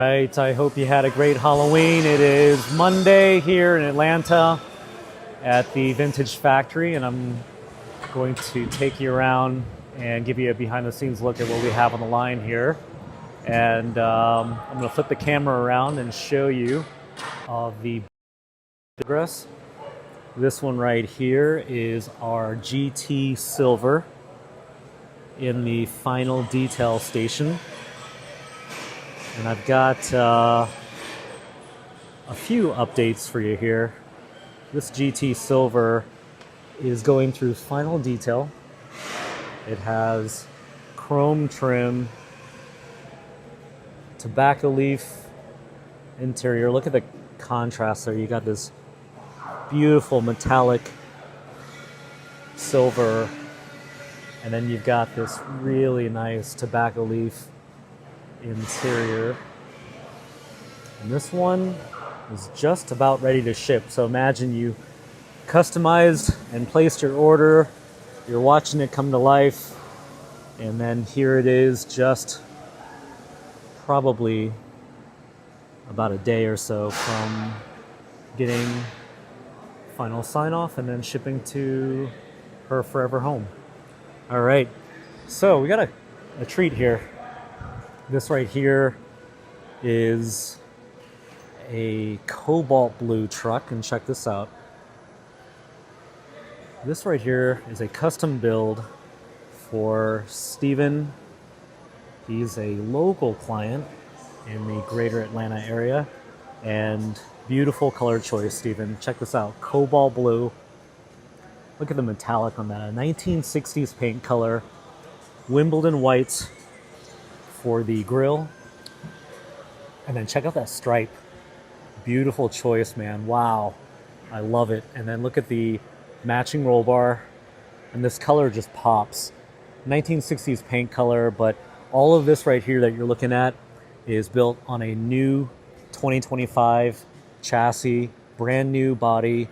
Right, I hope you had a great Halloween. It is Monday here in Atlanta at the Vintage Factory, and I'm going to take you around and give you a behind-the-scenes look at what we have on the line here. And I'm going to flip the camera around and show you the progress. This one right here is our GT Silver in the final detail station. And I've got a few updates for you here. This GT Silver is going through final detail. It has chrome trim, tobacco leaf interior. Look at the contrast there. You got this beautiful metallic silver, and then you've got this really nice tobacco leaf interior. And this one is just about ready to ship. So imagine you customized and placed your order, you're watching it come to life, and then here it is, just probably about a day or so from getting final sign off and then shipping to her forever home. All right, so we got a treat here. This right here is a cobalt blue truck, and check this out. This right here is a custom build for Steven. He's a local client in the greater Atlanta area, and beautiful color choice, Steven. Check this out, cobalt blue. Look at the metallic on that, a 1960s paint color, Wimbledon white for the grill, and then check out that stripe. Beautiful choice, man. Wow, I love it. And then look at the matching roll bar, and this color just pops. 1960s paint color, but all of this right here that you're looking at is built on a new 2025 chassis, brand new body,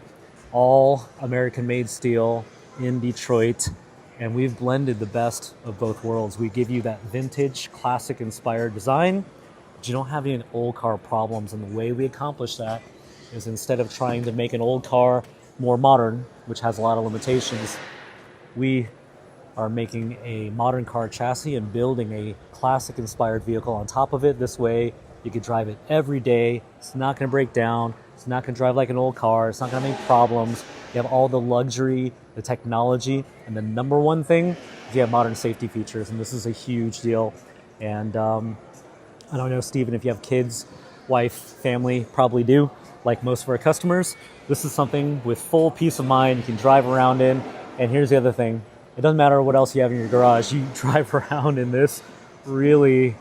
all American made steel in Detroit. And we've blended the best of both worlds. We give you that vintage, classic inspired design, but you don't have any old car problems. And the way we accomplish that is, instead of trying to make an old car more modern, which has a lot of limitations, we are making a modern car chassis and building a classic inspired vehicle on top of it. This way you can drive it every day. It's not gonna break down. It's not gonna drive like an old car. It's not gonna make problems. You have all the luxury, the technology, and the number one thing is you have modern safety features, and this is a huge deal. And I don't know, Steven, if you have kids, wife, family, probably do, like most of our customers. This is something with full peace of mind you can drive around in. And here's the other thing. It doesn't matter what else you have in your garage. You drive around in this really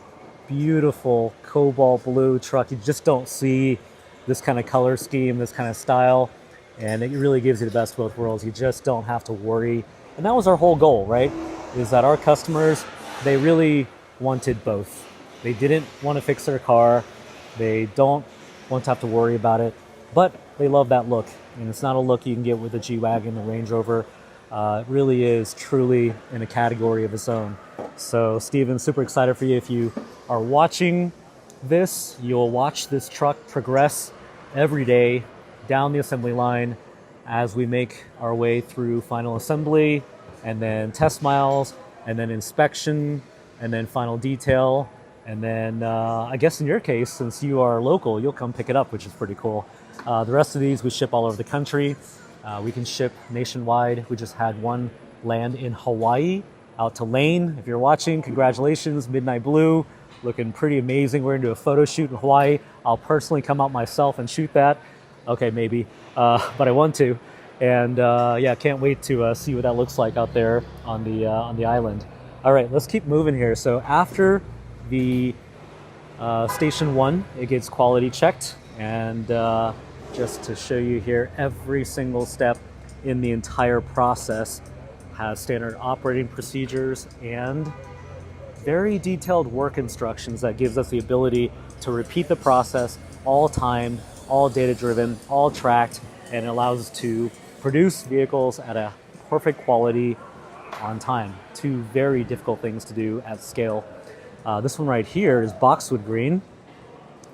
beautiful cobalt blue truck. You just don't see this kind of color scheme, this kind of style, and it really gives you the best of both worlds. You just don't have to worry. And that was our whole goal, right? Is that our customers, they really wanted both. They didn't want to fix their car. They don't want to have to worry about it, but they love that look. And it's not a look you can get with the G-Wagon, the Range Rover. It really is truly in a category of its own. So Steven, super excited for you. If you are watching this, you'll watch this truck progress every day down the assembly line as we make our way through final assembly, and then test miles, and then inspection, and then final detail. And then I guess in your case, since you are local, you'll come pick it up, which is pretty cool. The rest of these we ship all over the country. We can ship nationwide. We just had one land in Hawaii, out to Lane. If you're watching, congratulations, Midnight Blue. Looking pretty amazing. We're going to do a photo shoot in Hawaii. I'll personally come out myself and shoot that. Okay, maybe, but I want to. And yeah, can't wait to see what that looks like out there on the island. All right, let's keep moving here. So after the station one, it gets quality checked, and just to show you here, every single step in the entire process has standard operating procedures and very detailed work instructions that gives us the ability to repeat the process all timed, all data driven, all tracked, and it allows us to produce vehicles at a perfect quality on time. Two very difficult things to do at scale. This one right here is boxwood green.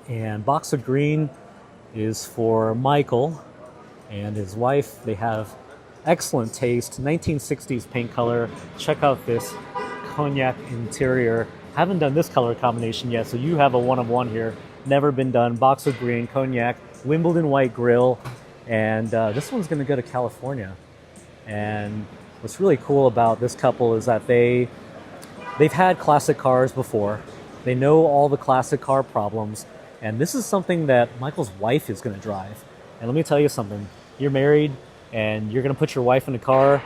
And box of green is for Michael and his wife. They have excellent taste, 1960s paint color. Check out this cognac interior. Haven't done this color combination yet, so you have a one of one here. Never been done. Box of green, cognac, Wimbledon white grill, and this one's going to go to California. And what's really cool about this couple is that they've had classic cars before. They know all the classic car problems, and this is something that Michael's wife is going to drive. And let me tell you something. You're married and you're going to put your wife in a car.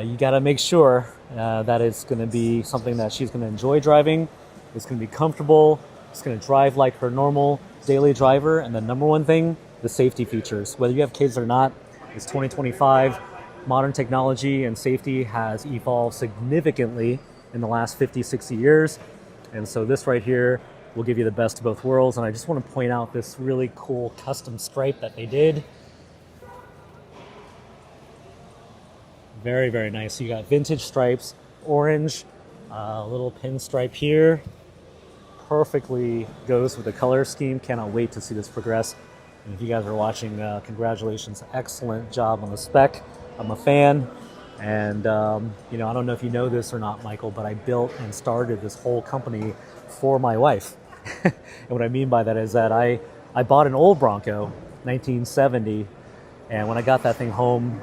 You got to make sure that it's going to be something that she's going to enjoy driving. It's going to be comfortable. It's going to drive like her normal daily driver. And the number one thing, the safety features. Whether you have kids or not, it's 2025. Modern technology and safety has evolved significantly in the last 50, 60 years. And so this right here will give you the best of both worlds. And I just want to point out this really cool custom stripe that they did. Very, very nice. So you got vintage stripes, orange, little pinstripe here. Perfectly goes with the color scheme. Cannot wait to see this progress. And if you guys are watching, congratulations. Excellent job on the spec. I'm a fan. And, I don't know if you know this or not, Michael, but I built and started this whole company for my wife. And what I mean by that is that I bought an old Bronco, 1970. And when I got that thing home,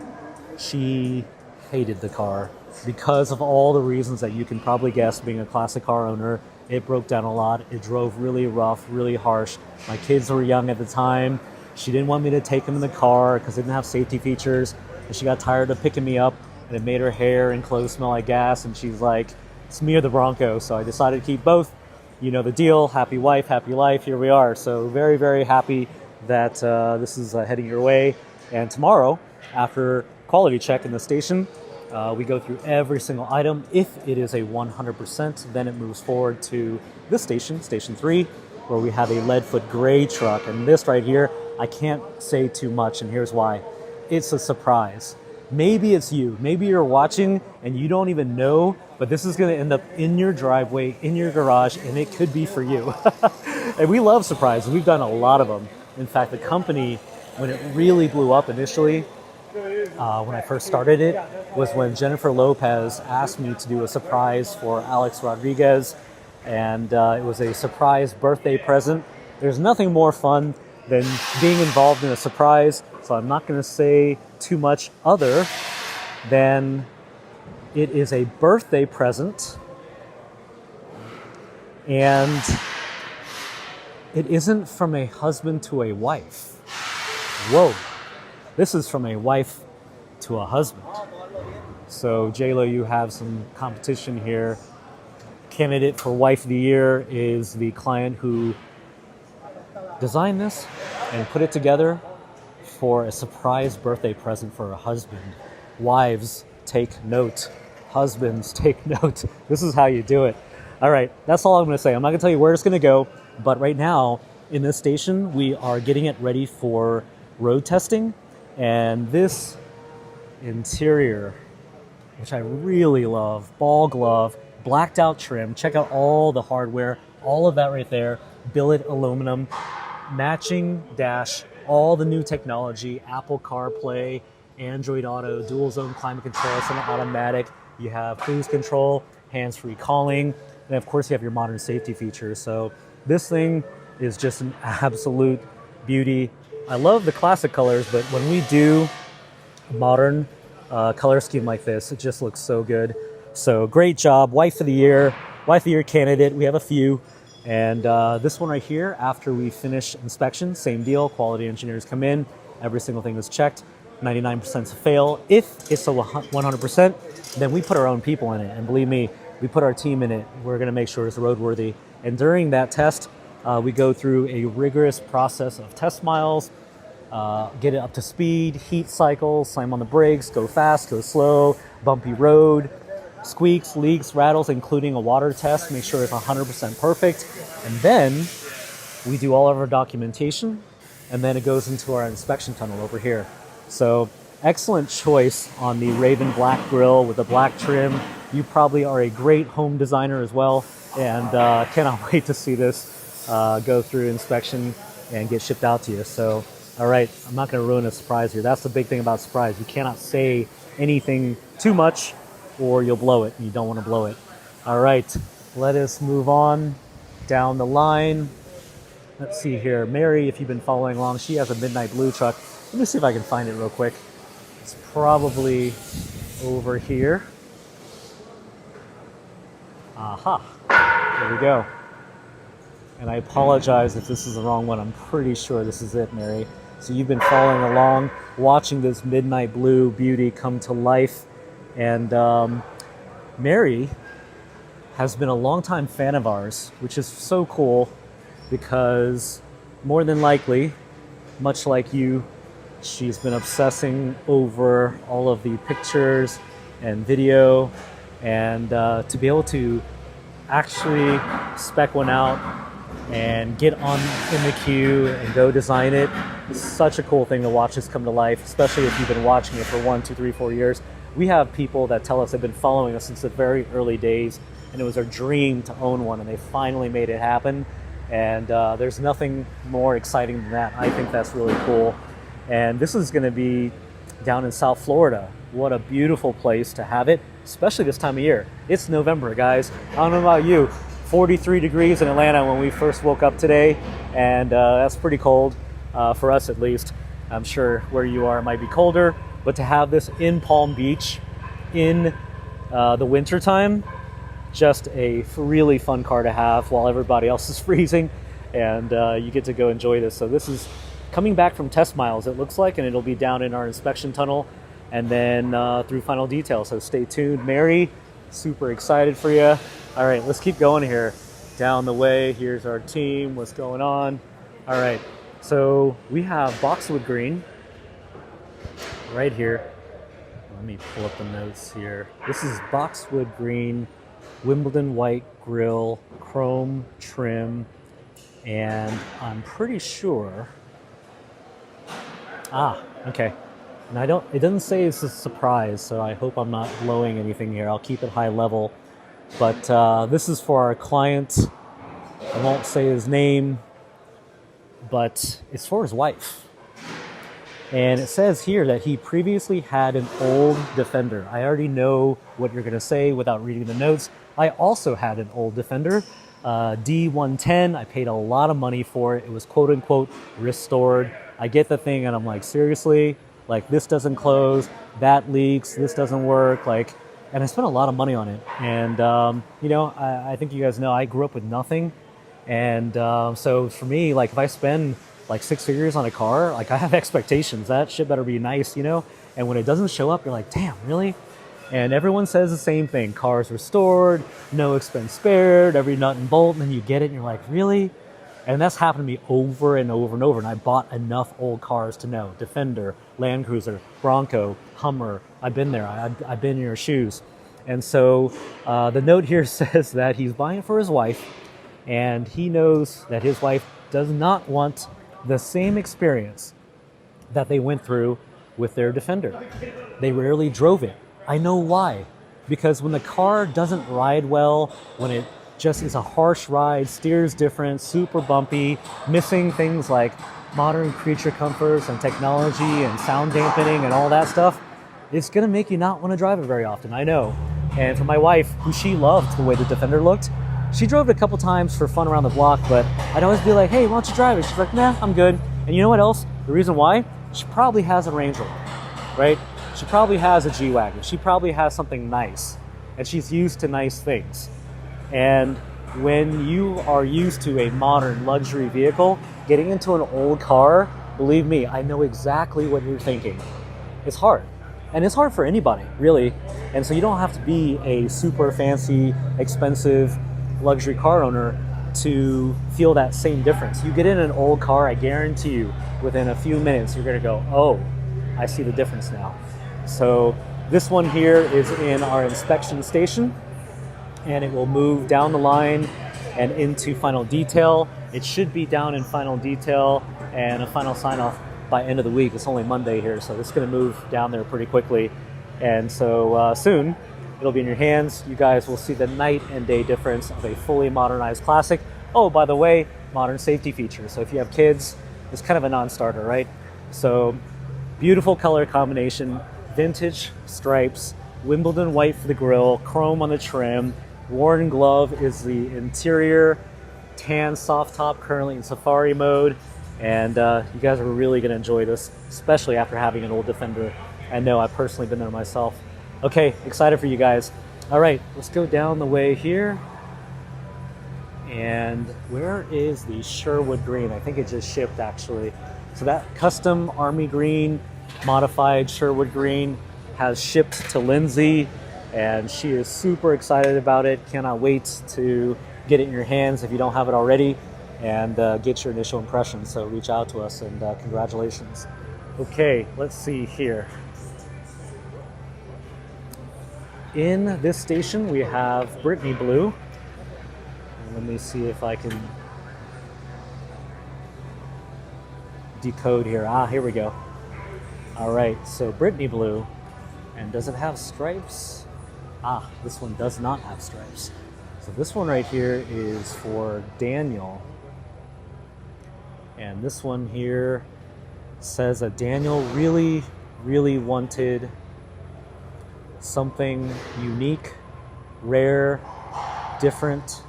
she hated the car because of all the reasons that you can probably guess being a classic car owner. It broke down a lot. It drove really rough, really harsh. My kids were young at the time. She didn't want me to take them in the car because it didn't have safety features. And she got tired of picking me up, and it made her hair and clothes smell like gas. And she's like, it's me or the Bronco. So I decided to keep both. You know the deal. Happy wife, happy life. Here we are. So very, very happy that this is heading your way. And tomorrow, after quality check in the station, we go through every single item. If it is a 100%, then it moves forward to this station, Station 3, where we have a Leadfoot gray truck. And this right here, I can't say too much, and here's why. It's a surprise. Maybe it's you. Maybe you're watching and you don't even know, but this is going to end up in your driveway, in your garage, and it could be for you. And we love surprises. We've done a lot of them. In fact, the company, when it really blew up initially, when I first started it, was when Jennifer Lopez asked me to do a surprise for Alex Rodriguez, and it was a surprise birthday present. There's nothing more fun than being involved in a surprise, so I'm not going to say too much other than it is a birthday present, and it isn't from a husband to a wife. Whoa. This is from a wife to a husband. So, JLo, you have some competition here. Candidate for Wife of the Year is the client who designed this and put it together for a surprise birthday present for her husband. Wives, take note. Husbands, take note. This is how you do it. All right, that's all I'm going to say. I'm not going to tell you where it's going to go, but right now in this station, we are getting it ready for road testing. And this interior, which I really love, ball glove, blacked out trim. Check out all the hardware, all of that right there. Billet aluminum, matching dash, all the new technology, Apple CarPlay, Android Auto, dual zone climate control, semi-automatic. You have cruise control, hands-free calling, and of course you have your modern safety features. So this thing is just an absolute beauty. I love the classic colors, but when we do a modern color scheme like this, it just looks so good. So great job, Wife of the Year candidate. We have a few. And this one right here, after we finish inspection, same deal. Quality engineers come in, every single thing is checked. 99% to fail. If it's a 100%, then we put our own people in it. And believe me, we put our team in it. We're going to make sure it's roadworthy. And during that test, we go through a rigorous process of test miles, get it up to speed, heat cycles, slam on the brakes, go fast, go slow, bumpy road, squeaks, leaks, rattles, including a water test, make sure it's 100% perfect. And then we do all of our documentation, and then it goes into our inspection tunnel over here. So excellent choice on the Raven Black Grill with the black trim. You probably are a great home designer as well, and cannot wait to see this go through inspection and get shipped out to you. So, all right, I'm not going to ruin a surprise here. That's the big thing about surprise. You cannot say anything too much or you'll blow it, and you don't want to blow it. All right, let us move on down the line. Let's see here. Mary, if you've been following along, she has a midnight blue truck. Let me see if I can find it real quick. It's probably over here. Aha, there we go. And I apologize if this is the wrong one. I'm pretty sure this is it, Mary. So you've been following along, watching this midnight blue beauty come to life. And Mary has been a longtime fan of ours, which is so cool because more than likely, much like you, she's been obsessing over all of the pictures and video, and to be able to actually spec one out and get on in the queue and go design it, it's such a cool thing to watch this come to life, especially if you've been watching it for 1, 2, 3, 4 years. We have people that tell us they've been following us since the very early days, and it was their dream to own one, and they finally made it happen. And there's nothing more exciting than that. I think that's really cool. And this is going to be down in South Florida. What a beautiful place to have it, especially this time of year. It's November, guys. I don't know about you, 43 degrees in Atlanta when we first woke up today, and that's pretty cold for us at least. I'm sure where you are it might be colder, but to have this in Palm Beach in the winter time, just a really fun car to have while everybody else is freezing, and you get to go enjoy this. So this is coming back from test miles, it looks like, and it'll be down in our inspection tunnel and then through final detail. So stay tuned. Mary, super excited for you. All right, let's keep going here. Down the way, here's our team. What's going on? All right, so we have boxwood green right here. Let me pull up the notes here. This is boxwood green, Wimbledon white grille, chrome trim, and I'm pretty sure. Okay. And it doesn't say it's a surprise, so I hope I'm not blowing anything here. I'll keep it high level. But this is for our client. I won't say his name, but it's for his wife. And it says here that he previously had an old Defender. I already know what you're going to say without reading the notes. I also had an old Defender, D110. I paid a lot of money for it. It was quote unquote restored. I get the thing and I'm like, seriously? Like, this doesn't close, that leaks, this doesn't work, like, and I spent a lot of money on it. And, I think you guys know I grew up with nothing. And so for me, like, if I spend like 6 figures on a car, like, I have expectations. That shit better be nice, And when it doesn't show up, you're like, damn, really? And everyone says the same thing. Cars restored, no expense spared, every nut and bolt, and then you get it and you're like, really? And that's happened to me over and over and over. And I bought enough old cars to know. Defender, Land Cruiser, Bronco, Hummer. I've been there. I've been in your shoes. And so the note here says that he's buying it for his wife. And he knows that his wife does not want the same experience that they went through with their Defender. They rarely drove it. I know why. Because when the car doesn't ride well, when it just is a harsh ride, steers different, super bumpy, missing things like modern creature comforts and technology and sound dampening and all that stuff, it's going to make you not want to drive it very often, I know. And for my wife, who she loved the way the Defender looked, she drove it a couple times for fun around the block, but I'd always be like, hey, why don't you drive it? She's like, nah, I'm good. And you know what else? The reason why? She probably has a Range Rover, right? She probably has a G-Wagon. She probably has something nice, and she's used to nice things. And when you are used to a modern luxury vehicle, getting into an old car, believe me, I know exactly what you're thinking. It's hard. And it's hard for anybody, really. And so you don't have to be a super fancy, expensive luxury car owner to feel that same difference. You get in an old car, I guarantee you, within a few minutes, you're gonna go, oh, I see the difference now. So this one here is in our inspection station, and it will move down the line and into final detail. It should be down in final detail and a final sign-off by end of the week. It's only Monday here, so it's going to move down there pretty quickly. And so soon, it'll be in your hands. You guys will see the night and day difference of a fully modernized classic. Oh, by the way, modern safety features. So if you have kids, it's kind of a non-starter, right? So beautiful color combination, vintage stripes, Wimbledon white for the grille, chrome on the trim, worn glove is the interior, tan soft top currently in safari mode, and you guys are really going to enjoy this, especially after having an old Defender. I know I've personally been there myself. Okay, excited for you guys. All right, let's go down the way here. And where is the Sherwood green? I think it just shipped actually. So that custom army green, modified Sherwood green has shipped to Lindsay, and she is super excited about it. Cannot wait to get it in your hands if you don't have it already, and get your initial impressions. So reach out to us, and congratulations. Okay, let's see here. In this station we have Brittany Blue. Let me see if I can decode here. Here we go. All right, so Brittany Blue. And does it have stripes? This one does not have stripes. So this one right here is for Daniel. And this one here says that Daniel really, really wanted something unique, rare, different.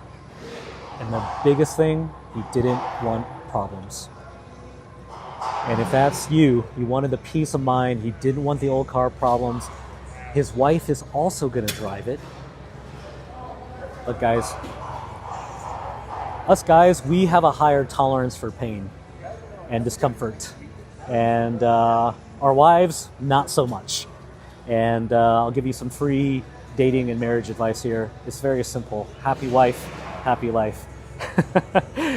And the biggest thing, he didn't want problems. And if that's you wanted the peace of mind, he didn't want the old car problems. His wife is also gonna drive it. But guys, us guys, we have a higher tolerance for pain and discomfort. And our wives, not so much. And I'll give you some free dating and marriage advice here. It's very simple. Happy wife, happy life.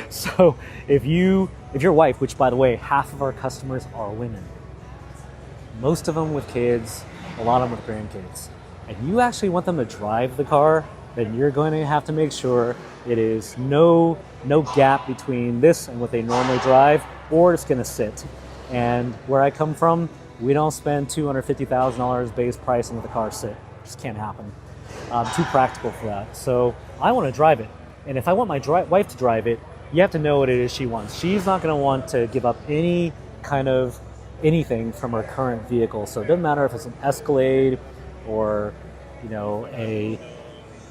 So if your wife, which by the way, half of our customers are women, most of them with kids, a lot of them with grandkids, and you actually want them to drive the car, then you're going to have to make sure it is no gap between this and what they normally drive, or it's going to sit. And where I come from, we don't spend $250,000 base price and let the car sit. It just can't happen. I'm too practical for that. So I want to drive it. And if I want my wife to drive it, you have to know what it is she wants. She's not going to want to give up any kind of anything from her current vehicle. So it doesn't matter if it's an Escalade or, a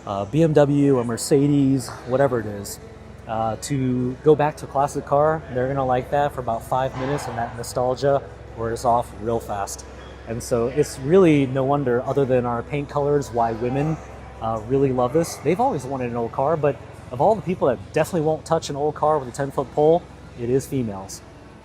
BMW or Mercedes, whatever it is. To go back to a classic car, they're going to like that for about 5 minutes, and that nostalgia wears off real fast. And so it's really no wonder, other than our paint colors, why women really love this. They've always wanted an old car, but of all the people that definitely won't touch an old car with a 10-foot pole, it is females,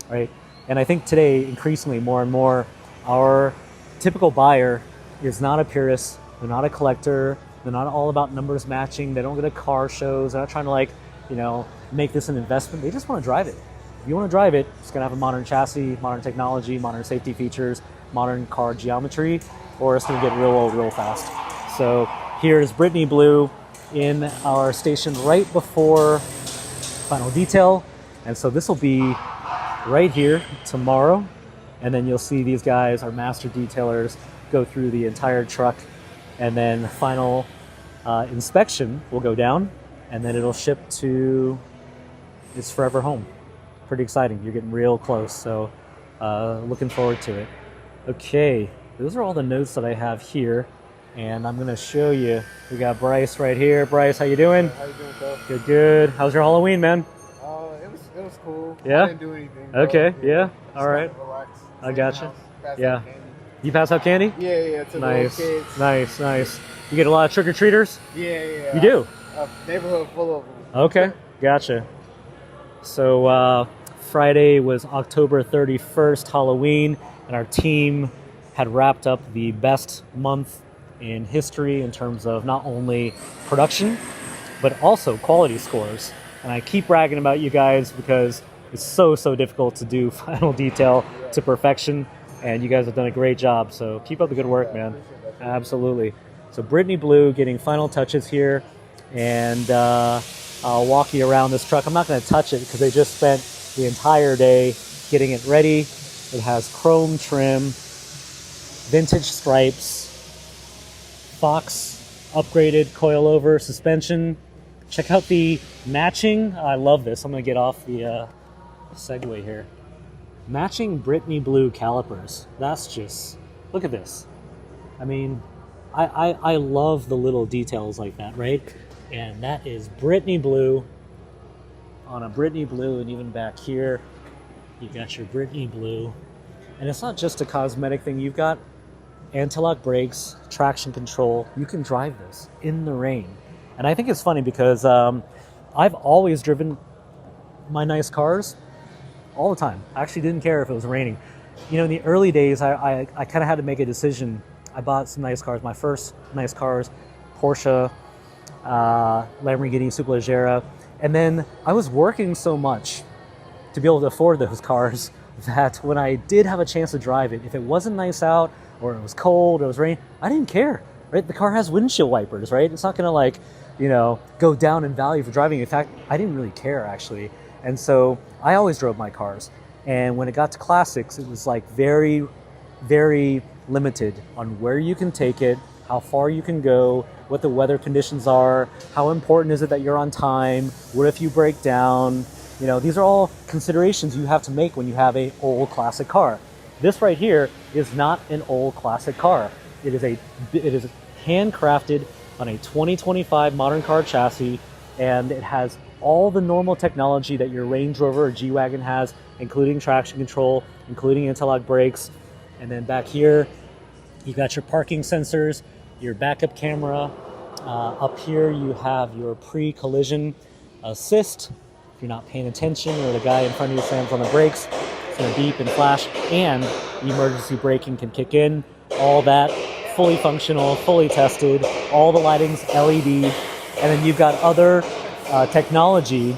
right? And I think today, increasingly, more and more, our typical buyer is not a purist, they're not a collector, they're not all about numbers matching, they don't go to car shows, they're not trying to make this an investment, they just want to drive it. If you want to drive it, it's going to have a modern chassis, modern technology, modern safety features, modern car geometry, or it's going to get real old real fast. So here's Brittany Blue in our station right before final detail. And so this will be right here tomorrow. And then you'll see these guys, our master detailers, go through the entire truck. And then final inspection will go down, and then it'll ship to its forever home. Pretty exciting. You're getting real close. So looking forward to it. Okay, those are all the notes that I have here. And I'm going to show you. We got Bryce right here. Bryce, how you doing? How you doing, Phil? Good, good. How's your Halloween, man? It was cool. Yeah? I didn't do anything. Okay, yeah. All right. Kind of relaxed. I gotcha. Pass Yeah. out candy. You pass out candy? Yeah. To Nice, the little kids. nice. You get a lot of trick-or-treaters? Yeah. You do? A neighborhood full of them. Okay, gotcha. So Friday was October 31st, Halloween, and our team had wrapped up the best month in history in terms of not only production, but also quality scores. And I keep bragging about you guys because it's so difficult to do final detail to perfection, and you guys have done a great job. So keep up the good work, man. Absolutely. So Brittany Blue getting final touches here, and I'll walk you around this truck. I'm not going to touch it because they just spent the entire day getting it ready. It has chrome trim, vintage stripes, Fox upgraded coilover suspension, Check out the matching. I love this. I'm gonna get off the Segway here. Matching Brittany blue calipers. That's just, look at this. I mean, I love the little details like that, right? And that is Brittany blue on a Brittany blue, and even back here, you got your Brittany blue. And it's not just a cosmetic thing. You've got anti-lock brakes, traction control. You can drive this in the rain. And I think it's funny because I've always driven my nice cars all the time. I actually didn't care if it was raining. You know, in the early days, I kind of had to make a decision. I bought some nice cars. My first nice cars, Porsche, Lamborghini Superleggera. And then I was working so much to be able to afford those cars that when I did have a chance to drive it, if it wasn't nice out or it was cold or it was raining, I didn't care, right? The car has windshield wipers, right? It's not gonna like, you know, go down in value for driving. In fact, I didn't really care actually. And so I always drove my cars. And when it got to classics, it was like very, very limited on where you can take it, how far you can go, what the weather conditions are, how important is it that you're on time, what if you break down. You know, these are all considerations you have to make when you have an old classic car. This right here is not an old classic car. It is handcrafted on a 2025 modern car chassis, and it has all the normal technology that your Range Rover or G-Wagon has, including traction control, including anti-lock brakes. And then back here, you got your parking sensors, your backup camera. Up here, you have your pre-collision assist. If you're not paying attention or the guy in front of you slams on the brakes, it's going to beep and flash, and the emergency braking can kick in. All that fully functional, fully tested, all the lighting's LED, and then you've got other technology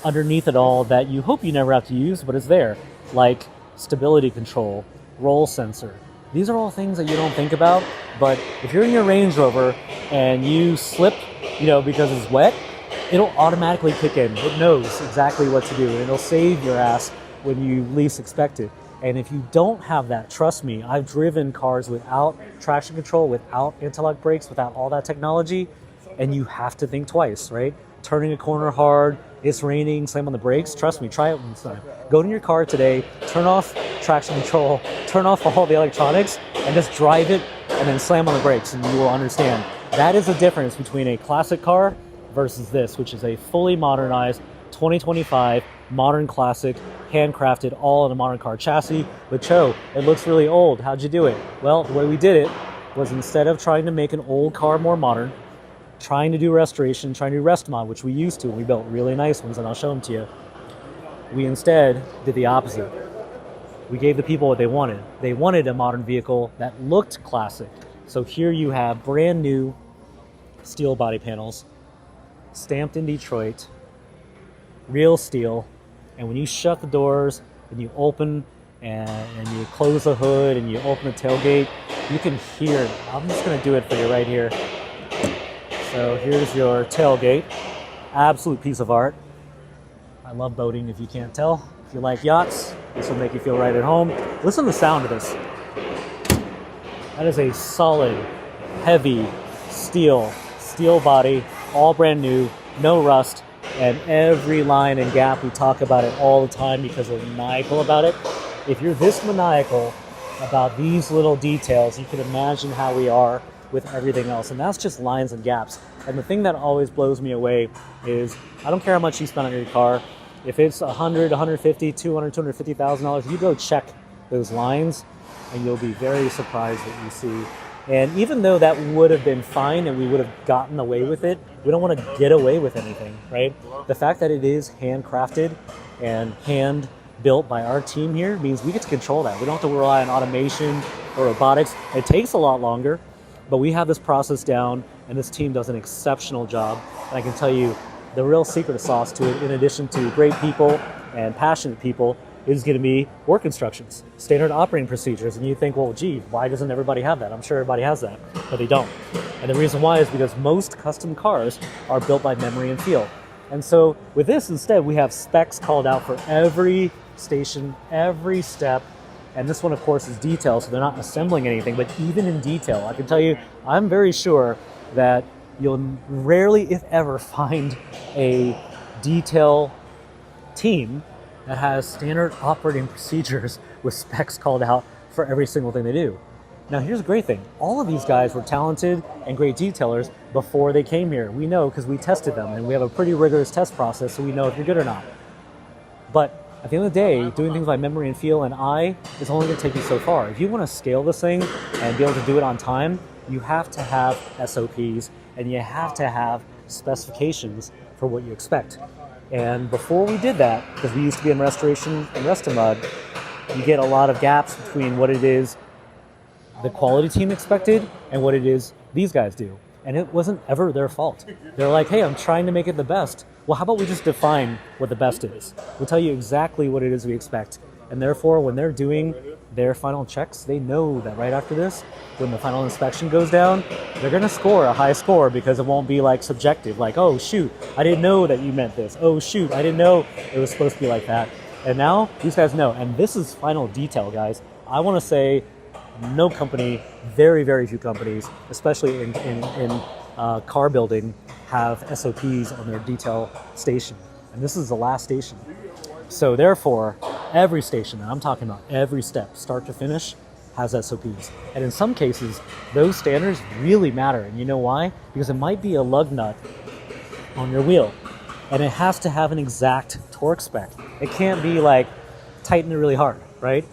underneath it all that you hope you never have to use, but it's there, like stability control, roll sensor. These are all things that you don't think about, but if you're in your Range Rover and you slip, you know, because it's wet, it'll automatically kick in. It knows exactly what to do, and it'll save your ass when you least expect it. And if you don't have that, trust me, I've driven cars without traction control, without anti-lock brakes, without all that technology, and you have to think twice, right? Turning a corner hard, it's raining, slam on the brakes. Trust me, try it one time. Go to your car today, turn off traction control, turn off all the electronics, and just drive it, and then slam on the brakes, and you will understand. That is the difference between a classic car versus this, which is a fully modernized 2025 modern classic, handcrafted, all in a modern car chassis. But Cho, it looks really old. How'd you do it? Well, the way we did it was, instead of trying to make an old car more modern, trying to do restoration, trying to do rest mod, which we used to, and we built really nice ones, and I'll show them to you. We instead did the opposite. We gave the people what they wanted. They wanted a modern vehicle that looked classic. So here you have brand new steel body panels, stamped in Detroit, real steel. And when you shut the doors and you open and you close the hood and you open the tailgate, you can hear it. I'm just going to do it for you right here. So here's your tailgate. Absolute piece of art. I love boating, if you can't tell. If you like yachts, this will make you feel right at home. Listen to the sound of this. That is a solid, heavy steel body, all brand new, no rust, and every line and gap, we talk about it all the time because we're maniacal about it. If you're this maniacal about these little details, you can imagine how we are with everything else, and that's just lines and gaps. And the thing that always blows me away is, I don't care how much you spend on your car. If it's $100, $150, $200, $250,000, you go check those lines, and you'll be very surprised what you see. And even though that would have been fine and we would have gotten away with it, we don't want to get away with anything, right? The fact that it is handcrafted and hand built by our team here means we get to control that. We don't have to rely on automation or robotics. It takes a lot longer, but we have this process down, and this team does an exceptional job. And I can tell you, the real secret sauce to it, in addition to great people and passionate people, is going to be work instructions, standard operating procedures. And you think, well, gee, why doesn't everybody have that? I'm sure everybody has that, but they don't. And the reason why is because most custom cars are built by memory and feel. And so with this, instead, we have specs called out for every station, every step. And this one, of course, is detail, so they're not assembling anything, but even in detail, I can tell you, I'm very sure that you'll rarely, if ever, find a detail team that has standard operating procedures with specs called out for every single thing they do. Now, here's a great thing. All of these guys were talented and great detailers before they came here. We know because we tested them, and we have a pretty rigorous test process, so we know if you're good or not. But at the end of the day, doing things by memory and feel and eye is only going to take you so far. If you want to scale this thing and be able to do it on time, you have to have SOPs and you have to have specifications for what you expect. And before we did that, because we used to be in restoration and Restomod, you get a lot of gaps between what it is the quality team expected and what it is these guys do. And it wasn't ever their fault. They're like, hey, I'm trying to make it the best. Well, how about we just define what the best is? We'll tell you exactly what it is we expect. And therefore, when they're doing their final checks, they know that right after this, when the final inspection goes down, they're going to score a high score because it won't be like subjective. Like, oh, shoot, I didn't know that you meant this. Oh, shoot, I didn't know it was supposed to be like that. And now these guys know. And this is final detail, guys. I want to say no company, very, very few companies, especially in car building, have SOPs on their detail station. And this is the last station. So therefore, every station, and I'm talking about every step, start to finish, has SOPs. And in some cases, those standards really matter. And you know why? Because it might be a lug nut on your wheel. And it has to have an exact torque spec. It can't be like, tighten it really hard, right?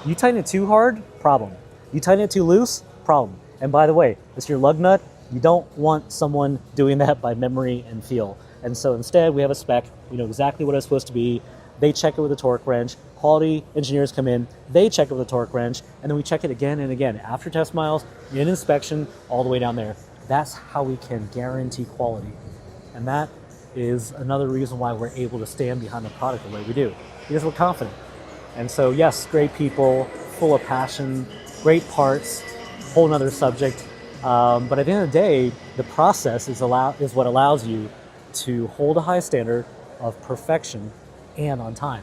You tighten it too hard, problem. You tighten it too loose, problem. And by the way, it's your lug nut. You don't want someone doing that by memory and feel. And so instead, we have a spec. We know exactly what it's supposed to be. They check it with a torque wrench. Quality engineers come in. They check it with a torque wrench. And then we check it again and again. After test miles, in inspection, all the way down there. That's how we can guarantee quality. And that is another reason why we're able to stand behind the product the way we do. Because we're confident. And so, yes, great people, full of passion, great parts, whole nother subject. But at the end of the day, the process is what allows you to hold a high standard of perfection and on time.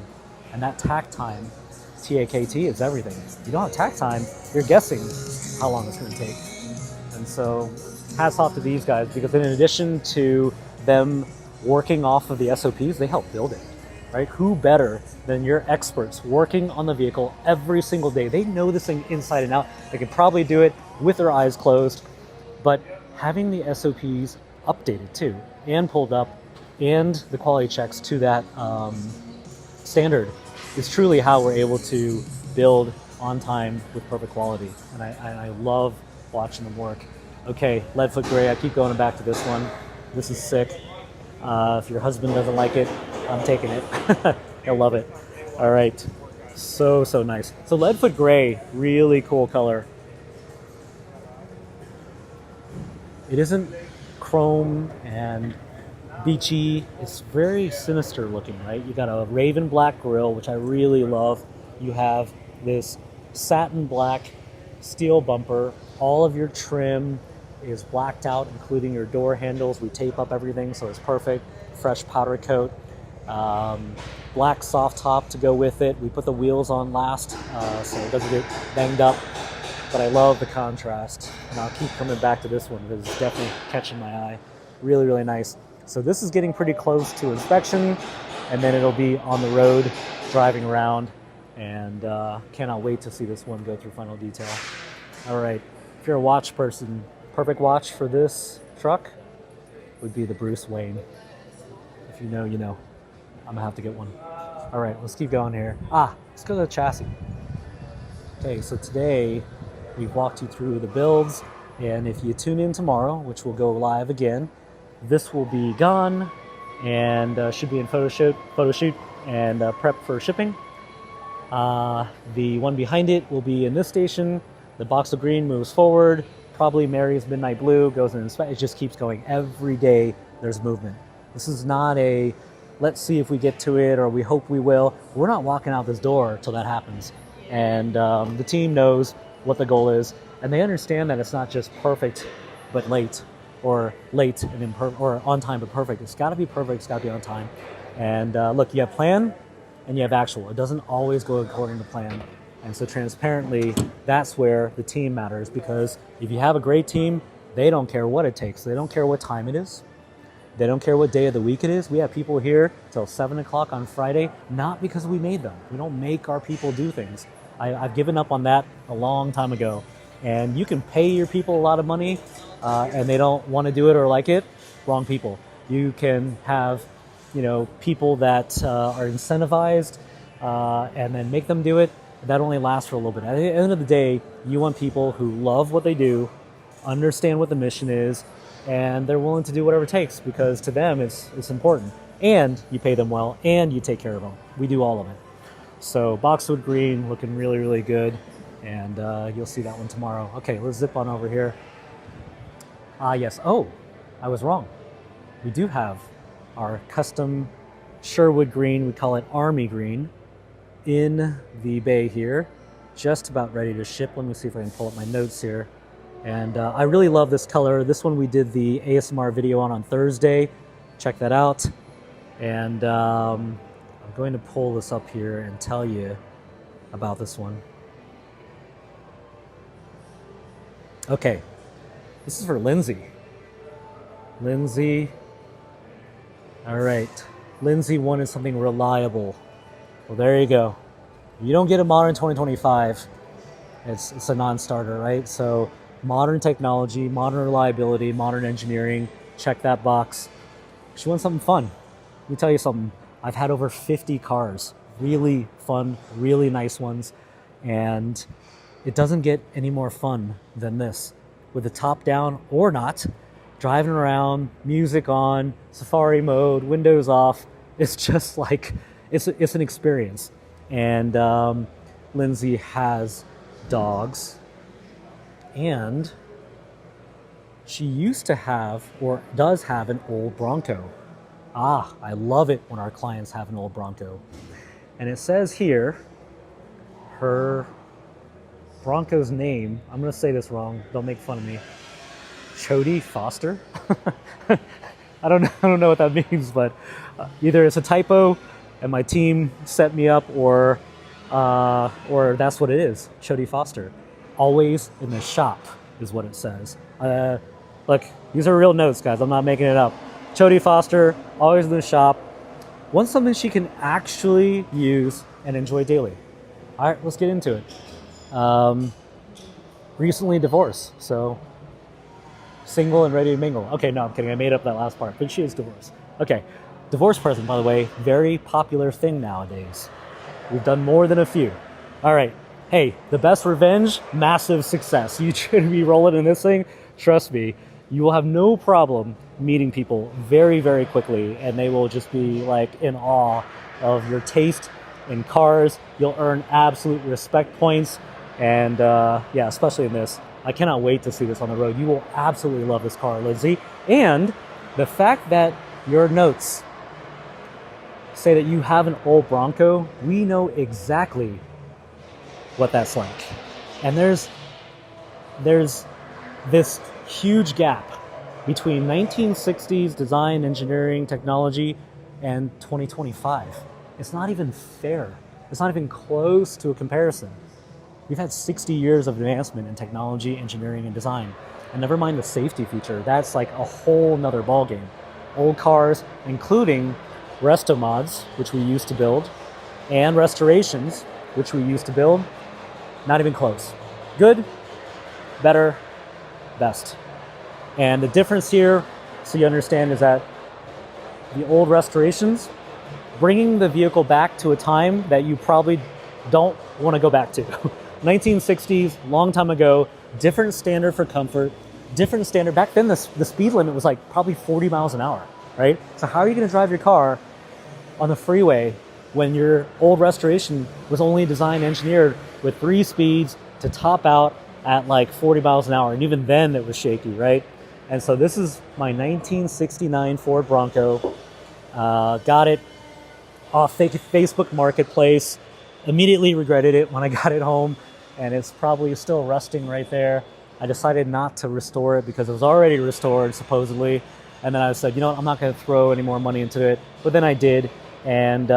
And that tack time, T-A-K-T, is everything. If you don't have tack time, you're guessing how long it's going to take. And so hats off to these guys, because in addition to them working off of the SOPs, they help build it. Right? Who better than your experts working on the vehicle every single day? They know this thing inside and out. They can probably do it with their eyes closed, but having the SOPs updated too and pulled up and the quality checks to that standard is truly how we're able to build on time with perfect quality. And I love watching them work. Okay, Leadfoot Gray, I keep going back to this one. This is sick. If your husband doesn't like it, I'm taking it. He'll love it. All right. So nice. So Leadfoot Gray, really cool color. It isn't chrome and beachy. It's very sinister looking, right? You got a raven black grille, which I really love. You have this satin black steel bumper. All of your trim is blacked out, including your door handles. We tape up everything, so it's perfect. Fresh powder coat. Black soft top to go with it. We put the wheels on last, so it doesn't get banged up. But I love the contrast, and I'll keep coming back to this one because it's definitely catching my eye. Really, really nice. So this is getting pretty close to inspection, and then it'll be on the road, driving around, and cannot wait to see this one go through final detail. All right, if you're a watch person, perfect watch for this truck would be the Bruce Wayne. If you know, you know. I'm gonna have to get one. All right, let's keep going here. Let's go to the chassis. Okay, so today we've walked you through the builds, and if you tune in tomorrow, which will go live again, this will be gone and should be in photo shoot and prep for shipping. The one behind it will be in this station. The box of green moves forward. Probably Mary's Midnight Blue goes in inspection. It just keeps going. Every day there's movement. This is not a let's see if we get to it or we hope we will. We're not walking out this door till that happens. And the team knows what the goal is, and they understand that it's not just perfect but late, or late and imperfect, or on time but perfect. It's got to be perfect. It's got to be on time. And look, you have plan and you have actual. It doesn't always go according to plan. And so transparently, that's where the team matters, because if you have a great team, They don't care what it takes. They don't care what time it is. They don't care what day of the week it is. We have people here till 7 o'clock on Friday, not because we made them. We don't make our people do things. I've given up on that a long time ago. And you can pay your people a lot of money and they don't want to do it or like it. Wrong people. You can have, people that are incentivized and then make them do it. That only lasts for a little bit. At the end of the day, you want people who love what they do, understand what the mission is, and they're willing to do whatever it takes because to them it's important. And you pay them well, and you take care of them. We do all of it. So boxwood green looking really, really good, and you'll see that one tomorrow. Okay, let's zip on over here. Yes. Oh, I was wrong. We do have our custom Sherwood green. We call it Army green in the bay here, just about ready to ship. Let me see if I can pull up my notes here. And I really love this color. This one we did the ASMR video on Thursday. Check that out. And I'm going to pull this up here and tell you about this one. Okay, this is for Lindsay. Lindsay, all right. Lindsay wanted something reliable. Well, there you go. You don't get a modern 2025. It's a non-starter, right? So modern technology, modern reliability, modern engineering, check that box. She wants something fun. Let me tell you something. I've had over 50 cars, really fun, really nice ones, and it doesn't get any more fun than this. With the top down or not, driving around, music on, safari mode, windows off, it's just like, it's an experience. And Lindsay has dogs, and she used to have, or does have, an old Bronco. I love it when our clients have an old Bronco. And it says here, her Bronco's name, I'm going to say this wrong, don't make fun of me, Jodie Foster? I don't know what that means, but either it's a typo and my team set me up, or that's what it is, Jodie Foster. Always in the shop is what it says. Look, these are real notes, guys. I'm not making it up. Jodie Foster, always in the shop. Wants something she can actually use and enjoy daily. All right, let's get into it. Recently divorced, so single and ready to mingle. Okay, no, I'm kidding. I made up that last part, but she is divorced. Okay, divorce present, by the way, very popular thing nowadays. We've done more than a few. All right. Hey, the best revenge, massive success. You should be rolling in this thing. Trust me, you will have no problem meeting people very, very quickly, and they will just be like in awe of your taste in cars. You'll earn absolute respect points, and yeah, especially in this. I cannot wait to see this on the road. You will absolutely love this car, Lindsay. And the fact that your notes say that you have an old Bronco, we know exactly what that's like. And there's this huge gap between 1960s design, engineering, technology, and 2025. It's not even fair. It's not even close to a comparison. We've had 60 years of advancement in technology, engineering, and design. And never mind the safety feature, that's like a whole nother ballgame. Old cars, including resto mods, which we used to build, and restorations, which we used to build, not even close. Good, better, best. And the difference here, so you understand, is that the old restorations, bringing the vehicle back to a time that you probably don't want to go back to. 1960s, long time ago, different standard for comfort, different standard. Back then, the speed limit was like probably 40 miles an hour, right? So how are you going to drive your car on the freeway when your old restoration was only designed and engineered with 3 speeds to top out at like 40 miles an hour? And even then it was shaky, right? And so this is my 1969 Ford Bronco. Got it off Facebook Marketplace. Immediately regretted it when I got it home, and it's probably still rusting right there. I decided not to restore it because it was already restored, supposedly. And then I said, you know what, I'm not going to throw any more money into it. But then I did, and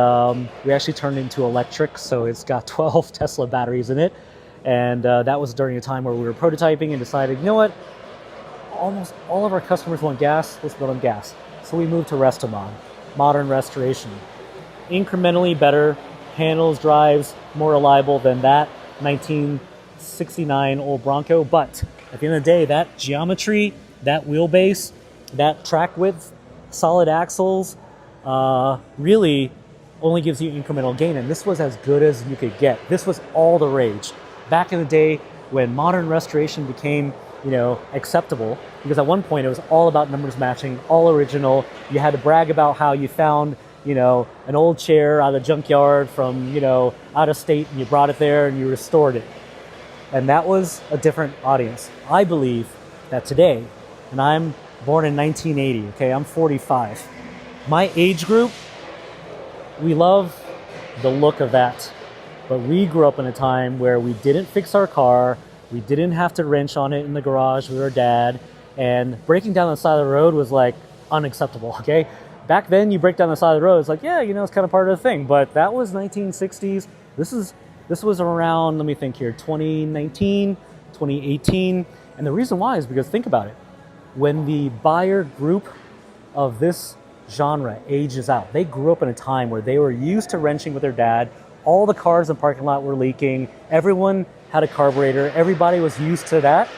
we actually turned it into electric, so it's got 12 Tesla batteries in it. And that was during a time where we were prototyping and decided, you know what, almost all of our customers want gas. Let's build on gas. So we moved to Restomod, modern restoration. Incrementally better, handles, drives, more reliable than that 1969 old Bronco. But at the end of the day, that geometry, that wheelbase, that track width, solid axles, really only gives you incremental gain. And this was as good as you could get. This was all the rage. Back in the day when modern restoration became, acceptable, because at one point it was all about numbers matching, all original. You had to brag about how you found, an old chair out of the junkyard from, out of state, and you brought it there and you restored it. And that was a different audience. I believe that today, and I'm born in 1980, okay, I'm 45. My age group, we love the look of that, but we grew up in a time where we didn't fix our car, we didn't have to wrench on it in the garage with our dad, and breaking down the side of the road was like unacceptable, okay? Back then, you break down the side of the road, it's like, yeah, it's kind of part of the thing, but that was 1960s. This was around, let me think here, 2019, 2018, and the reason why is because think about it. When the buyer group of this genre ages out, they grew up in a time where they were used to wrenching with their dad, all the cars in the parking lot were leaking, everyone had a carburetor, everybody was used to that.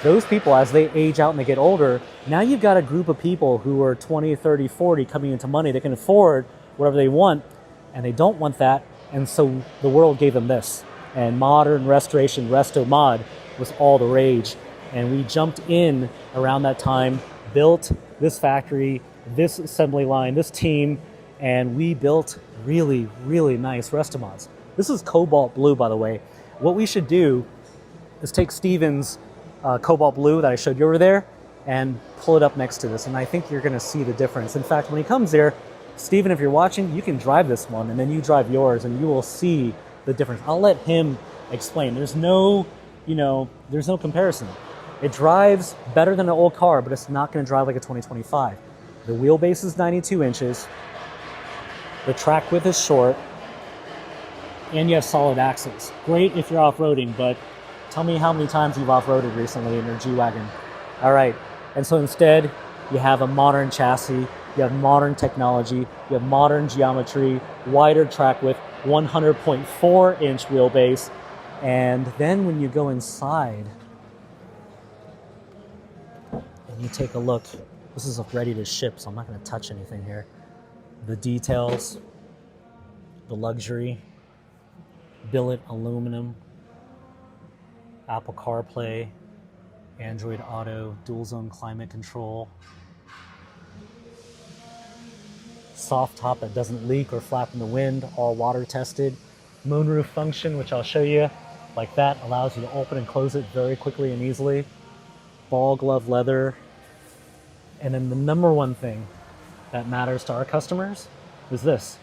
Those people, as they age out and they get older, now you've got a group of people who are 20, 30, 40 coming into money. They can afford whatever they want, and they don't want that. And so the world gave them this. And modern restoration, Restomod, was all the rage. And we jumped in around that time, built this factory, this assembly line, this team, and we built really, really nice Restomods. This is cobalt blue, by the way. What we should do is take Steven's cobalt blue that I showed you over there and pull it up next to this, and I think you're going to see the difference. In fact, when he comes there, Steven, if you're watching, you can drive this one and then you drive yours and you will see the difference. I'll let him explain. There's no comparison. It drives better than an old car, but it's not going to drive like a 2025. The wheelbase is 92 inches. The track width is short. And you have solid axles. Great if you're off-roading, but tell me how many times you've off-roaded recently in your G-Wagon. All right. And so instead, you have a modern chassis. You have modern technology. You have modern geometry, wider track width, 100.4 inch wheelbase. And then when you go inside and you take a look, this is ready to ship, so I'm not going to touch anything here. The details, the luxury, billet aluminum, Apple CarPlay, Android Auto, dual zone climate control, soft top that doesn't leak or flap in the wind, all water tested, moonroof function, which I'll show you, like that, allows you to open and close it very quickly and easily, ball glove leather, and then the number one thing that matters to our customers is this.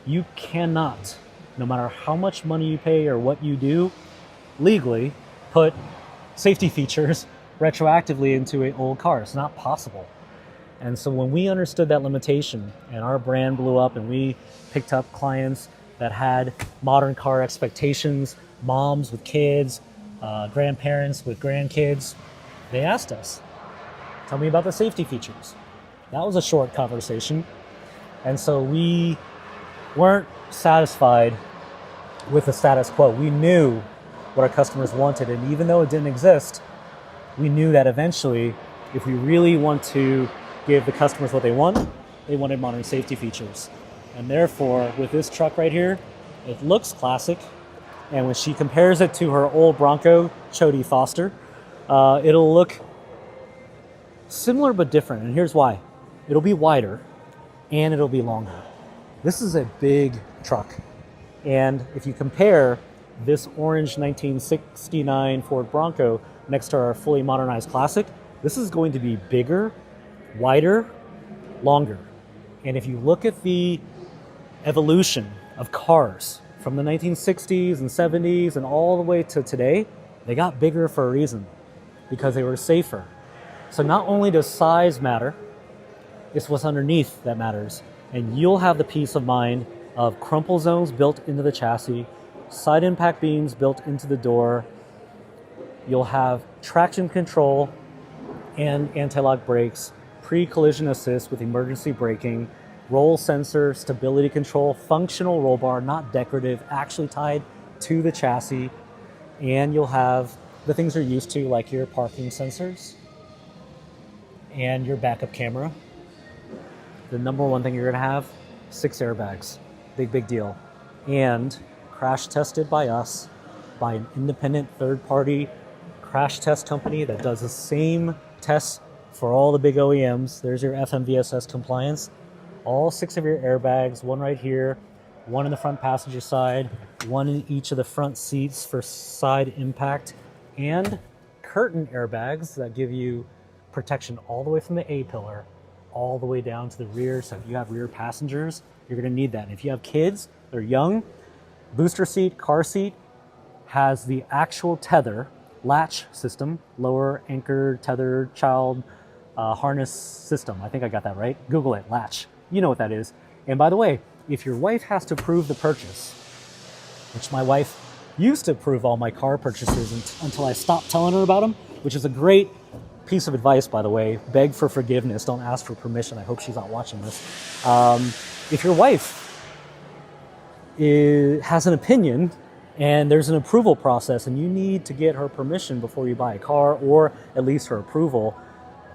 You cannot, no matter how much money you pay or what you do, legally put safety features retroactively into an old car. It's not possible. And so when we understood that limitation and our brand blew up and we picked up clients that had modern car expectations, moms with kids, grandparents with grandkids, they asked us, tell me about the safety features. That was a short conversation. And so we weren't satisfied with the status quo. We knew what our customers wanted, and even though it didn't exist, we knew that eventually, if we really want to give the customers what they wanted modern safety features. And therefore, with this truck right here, it looks classic, and when she compares it to her old Bronco, Jodie Foster, it'll look similar but different, and here's why. It'll be wider, and it'll be longer. This is a big truck, and if you compare this orange 1969 Ford Bronco next to our fully modernized Classic, this is going to be bigger, wider, longer. And if you look at the evolution of cars from the 1960s and 70s and all the way to today, they got bigger for a reason, because they were safer. So not only does size matter, it's what's underneath that matters. And you'll have the peace of mind of crumple zones built into the chassis, side impact beams built into the door. You'll have traction control and anti-lock brakes, pre-collision assist with emergency braking, roll sensor, stability control, functional roll bar, not decorative, actually tied to the chassis. And you'll have the things you're used to, like your parking sensors and your backup camera. The number one thing you're gonna have, 6 airbags. Big deal. And crash tested by us, by an independent third-party crash test company that does the same tests for all the big OEMs. There's your FMVSS compliance. All 6 of your airbags, one right here, one in the front passenger side, one in each of the front seats for side impact, and curtain airbags that give you protection all the way from the A-pillar all the way down to the rear. So if you have rear passengers, you're going to need that. And if you have kids, they're young, booster seat, car seat has the actual tether latch system, lower anchor tether child harness system. I think I got that right. Google it, latch. You know what that is. And by the way, if your wife has to approve the purchase, which my wife used to approve all my car purchases until I stopped telling her about them, which is a great piece of advice, by the way. Beg for forgiveness. Don't ask for permission. I hope she's not watching this. If your wife has an opinion and there's an approval process and you need to get her permission before you buy a car, or at least her approval,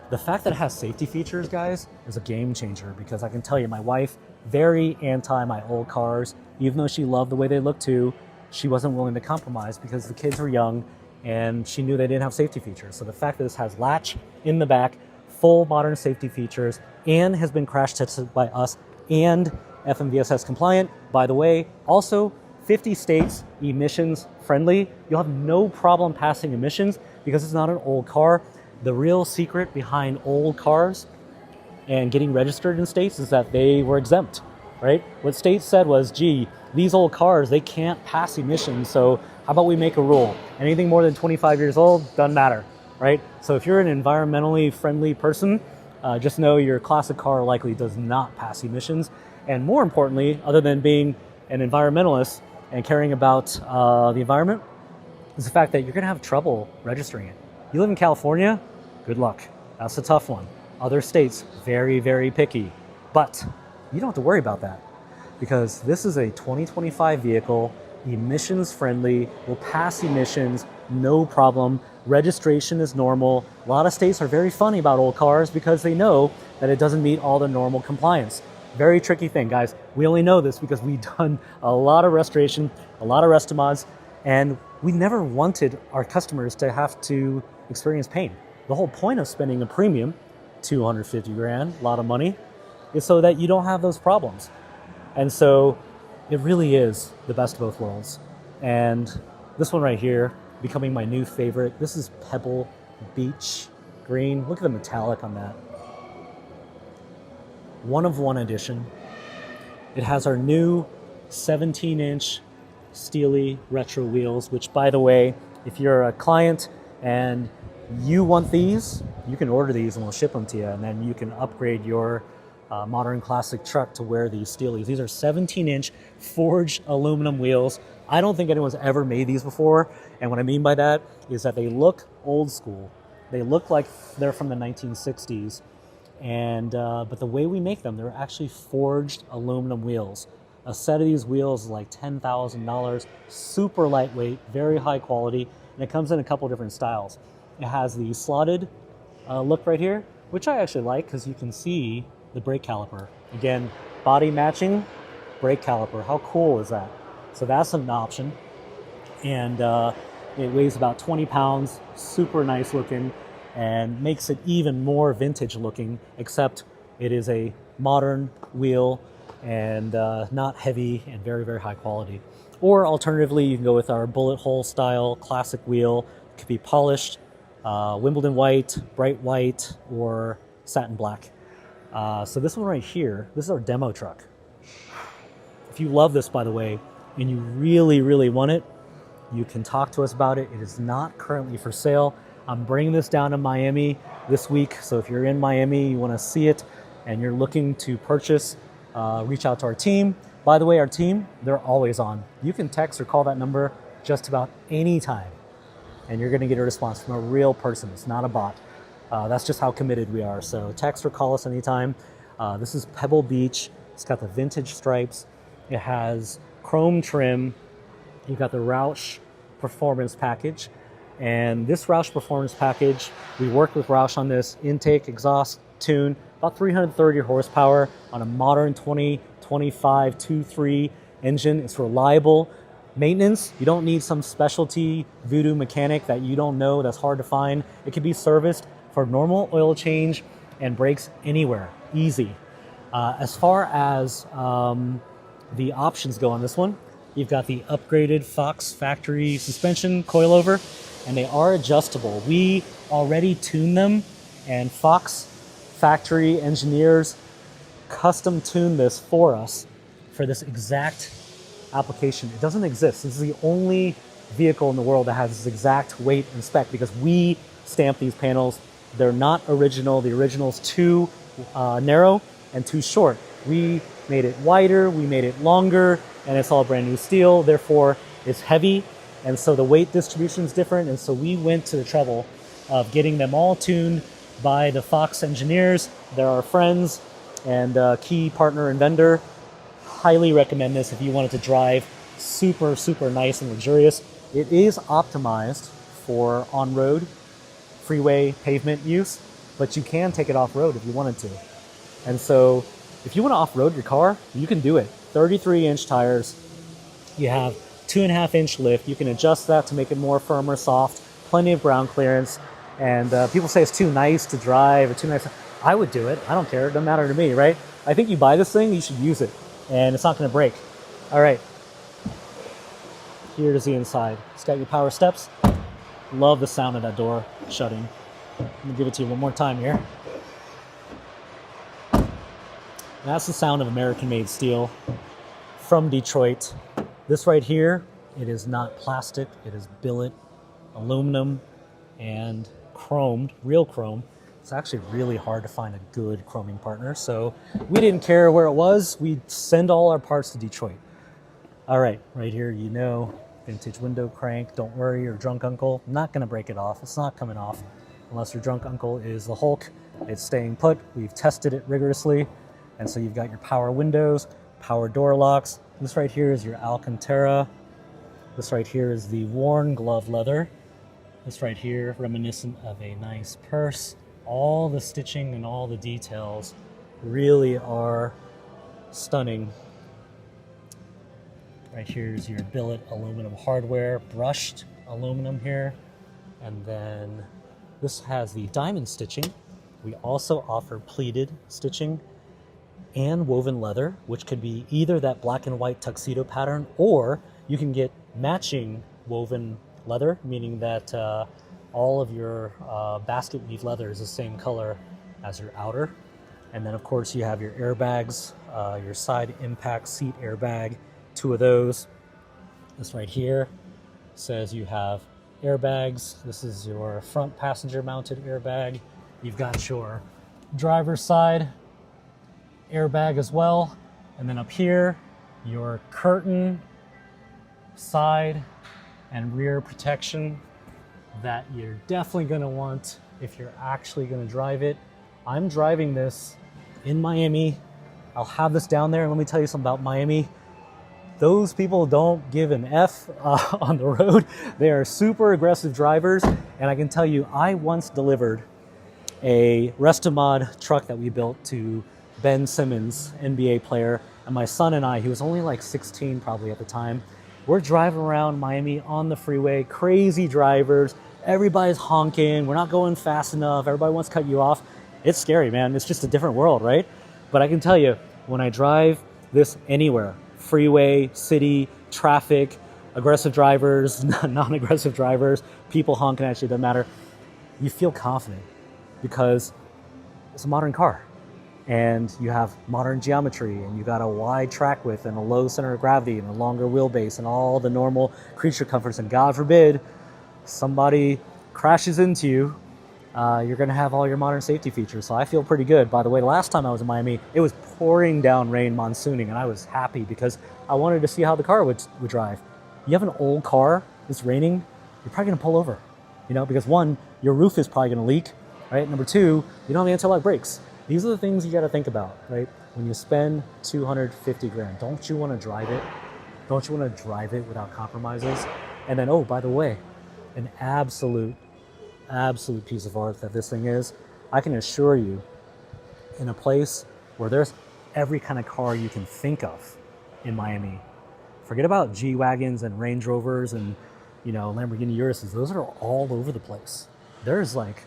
the fact that it has safety features, guys, is a game changer, because I can tell you, my wife, very anti my old cars. Even though she loved the way they looked too, she wasn't willing to compromise because the kids were young and she knew they didn't have safety features. So the fact that this has latch in the back, full modern safety features, and has been crash tested by us and FMVSS compliant, by the way, also 50 states emissions friendly. You'll have no problem passing emissions because it's not an old car. The real secret behind old cars and getting registered in states is that they were exempt, right? What states said was, gee, these old cars, they can't pass emissions, so how about we make a rule? Anything more than 25 years old, doesn't matter, right? So if you're an environmentally friendly person, just know your classic car likely does not pass emissions. And more importantly, other than being an environmentalist and caring about the environment, is the fact that you're gonna have trouble registering it. You live in California, good luck. That's a tough one. Other states, very picky. But you don't have to worry about that, because this is a 2025 vehicle, emissions friendly, will pass emissions, no problem. Registration is normal. A lot of states are very funny about old cars because they know that it doesn't meet all the normal compliance. Very tricky thing, guys. We only know this because we've done a lot of restoration, a lot of restomods, and we never wanted our customers to have to experience pain. The whole point of spending a premium, 250 grand, a lot of money, is so that you don't have those problems. And so it really is the best of both worlds. And this one right here, becoming my new favorite. This is Pebble Beach Green. Look at the metallic on that. One of one edition. It has our new 17-inch Steely retro wheels, which, by the way, if you're a client and you want these, you can order these and we'll ship them to you, and then you can upgrade your modern classic truck to wear these Steelies. These are 17-inch forged aluminum wheels. I don't think anyone's ever made these before, and what I mean by that is that they look old school. They look like they're from the 1960s, and but the way we make them, they're actually forged aluminum wheels. A set of these wheels is like $10,000, super lightweight, very high quality, and it comes in a couple different styles. It has the slotted look right here, which I actually like because you can see the brake caliper. Again, body matching brake caliper. How cool is that? So that's an option. And it weighs about 20 pounds, super nice looking, and makes it even more vintage looking, except it is a modern wheel and not heavy and very high quality. Or alternatively, you can go with our bullet hole style classic wheel. It could be polished, Wimbledon white, bright white, or satin black. So this one right here, this is our demo truck. If you love this, by the way, and you really want it, you can talk to us about it. It is not currently for sale. I'm bringing this down to Miami this week. So if you're in Miami, you want to see it, and you're looking to purchase, reach out to our team. By the way, our team, they're always on. You can text or call that number just about any time, and you're going to get a response from a real person. It's not a bot. That's just how committed we are. So text or call us anytime. This is Pebble Beach. It's got the vintage stripes. It has chrome trim. You've got the Roush Performance Package. And this Roush Performance Package, we worked with Roush on this intake, exhaust, tune, about 330 horsepower on a modern 2025 2.3 engine. It's reliable. Maintenance, you don't need some specialty voodoo mechanic that you don't know that's hard to find. It can be serviced for normal oil change and brakes anywhere. Easy. As far as the options go on this one, you've got the upgraded Fox factory suspension coilover, and they are adjustable. We already tuned them, and Fox factory engineers custom tuned this for us for this exact application. It doesn't exist. This is the only vehicle in the world that has this exact weight and spec because we stamped these panels. They're not original. The original's too narrow and too short. We made it wider, we made it longer, and it's all brand new steel. Therefore, it's heavy, and so the weight distribution is different. And so we went to the trouble of getting them all tuned by the Fox engineers. They're our friends and key partner and vendor. Highly recommend this if you wanted to drive super, super nice and luxurious. It is optimized for on-road, freeway, pavement use, but you can take it off-road if you wanted to. And so if you want to off-road your car, you can do it. 33-inch tires. You have 2.5-inch lift. You can adjust that to make it more firm or soft. Plenty of ground clearance. And people say it's too nice to drive or too nice. I would do it. I don't care. It doesn't matter to me, right? I think you buy this thing, you should use it. And it's not going to break. All right. Here is the inside. It's got your power steps. Love the sound of that door shutting. Let me give it to you one more time here. That's the sound of American-made steel from Detroit. This right here, it is not plastic. It is billet, aluminum, and chromed, real chrome. It's actually really hard to find a good chroming partner, so we didn't care where it was. We send all our parts to Detroit. All right, right here, you know, vintage window crank. Don't worry, your drunk uncle, not gonna break it off. It's not coming off unless your drunk uncle is the Hulk. It's staying put. We've tested it rigorously. And so you've got your power windows, power door locks. This right here is your Alcantara. This right here is the worn glove leather. This right here, reminiscent of a nice purse. All the stitching and all the details really are stunning. Right here is your billet aluminum hardware, brushed aluminum here. And then this has the diamond stitching. We also offer pleated stitching and woven leather, which could be either that black and white tuxedo pattern, or you can get matching woven leather, meaning that all of your basket weave leather is the same color as your outer. And then of course you have your airbags, your side impact seat airbag, 2 of those. This right here says you have airbags. This is your front passenger mounted airbag. You've got your driver's side airbag as well. And then up here, your curtain, side, and rear protection that you're definitely gonna want if you're actually gonna drive it. I'm driving this in Miami. I'll have this down there, and let me tell you something about Miami. Those people don't give an F on the road. They are super aggressive drivers, and I can tell you, I once delivered a Restomod truck that we built to Ben Simmons, NBA player, and my son and I, he was only like 16 probably at the time. We're driving around Miami on the freeway, crazy drivers, everybody's honking, we're not going fast enough, everybody wants to cut you off. It's scary, man. It's just a different world, right? But I can tell you, when I drive this anywhere, freeway, city, traffic, aggressive drivers, non-aggressive drivers, people honking at you, doesn't matter, you feel confident because it's a modern car. And you have modern geometry, and you got a wide track width and a low center of gravity and a longer wheelbase and all the normal creature comforts. And God forbid somebody crashes into you, you're going to have all your modern safety features. So I feel pretty good. By the way, the last time I was in Miami, it was pouring down rain, monsooning, and I was happy because I wanted to see how the car would drive. You have an old car, it's raining, you're probably going to pull over, because one, your roof is probably going to leak, right? Number two, you don't have anti-lock brakes. These are the things you got to think about, right? When you spend 250 grand, don't you want to drive it? Don't you want to drive it without compromises? And then, oh, by the way, an absolute piece of art that this thing is, I can assure you, in a place where there's every kind of car you can think of in Miami. Forget about G-Wagons and Range Rovers and, Lamborghini Uruses. Those are all over the place. There's like,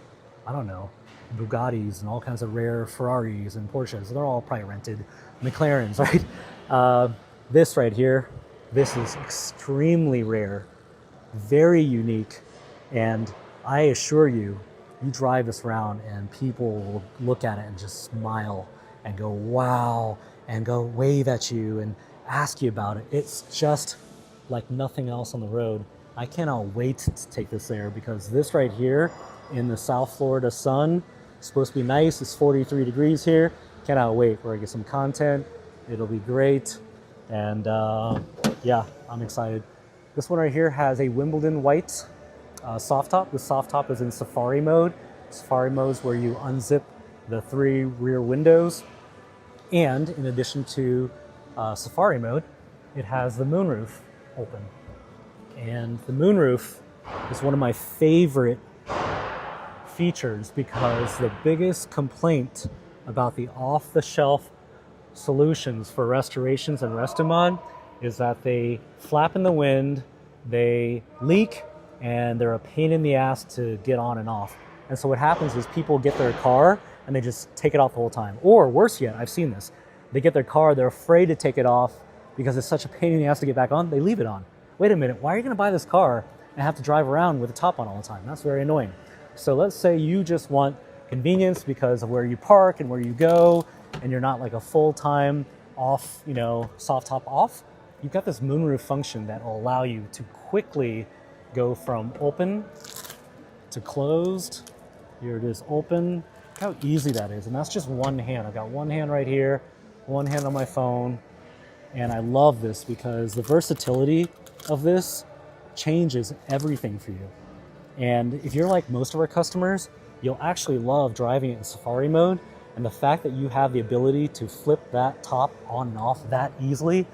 I don't know, Bugattis and all kinds of rare Ferraris and Porsches. They're all probably rented. McLarens, right? This right here, this is extremely rare, very unique, and I assure you, you drive this around and people will look at it and just smile and go, wow, and go wave at you and ask you about it. It's just like nothing else on the road. I cannot wait to take this there because this right here in the South Florida sun is supposed to be nice. It's 43 degrees here. Cannot wait. We're gonna get some content. It'll be great. And yeah, I'm excited. This one right here has a Wimbledon white soft top. The soft top is in Safari mode. Safari mode is where you unzip the 3 rear windows. And in addition to Safari mode, it has the moonroof open. And the moonroof is one of my favorite features because the biggest complaint about the off-the-shelf solutions for restorations and Restomod is that they flap in the wind, they leak, and they're a pain in the ass to get on and off. And so what happens is people get their car and they just take it off the whole time. Or worse yet, I've seen this. They get their car, they're afraid to take it off because it's such a pain in the ass to get back on, they leave it on. Wait a minute, why are you gonna buy this car and have to drive around with the top on all the time? That's very annoying. So let's say you just want convenience because of where you park and where you go, and you're not like a full-time off, soft top off. You've got this moonroof function that will allow you to quickly go from open to closed. Here it is, open. Look how easy that is, and that's just one hand. I've got one hand right here, one hand on my phone, and I love this because the versatility of this changes everything for you. And if you're like most of our customers, you'll actually love driving it in Safari mode, and the fact that you have the ability to flip that top on and off that easily,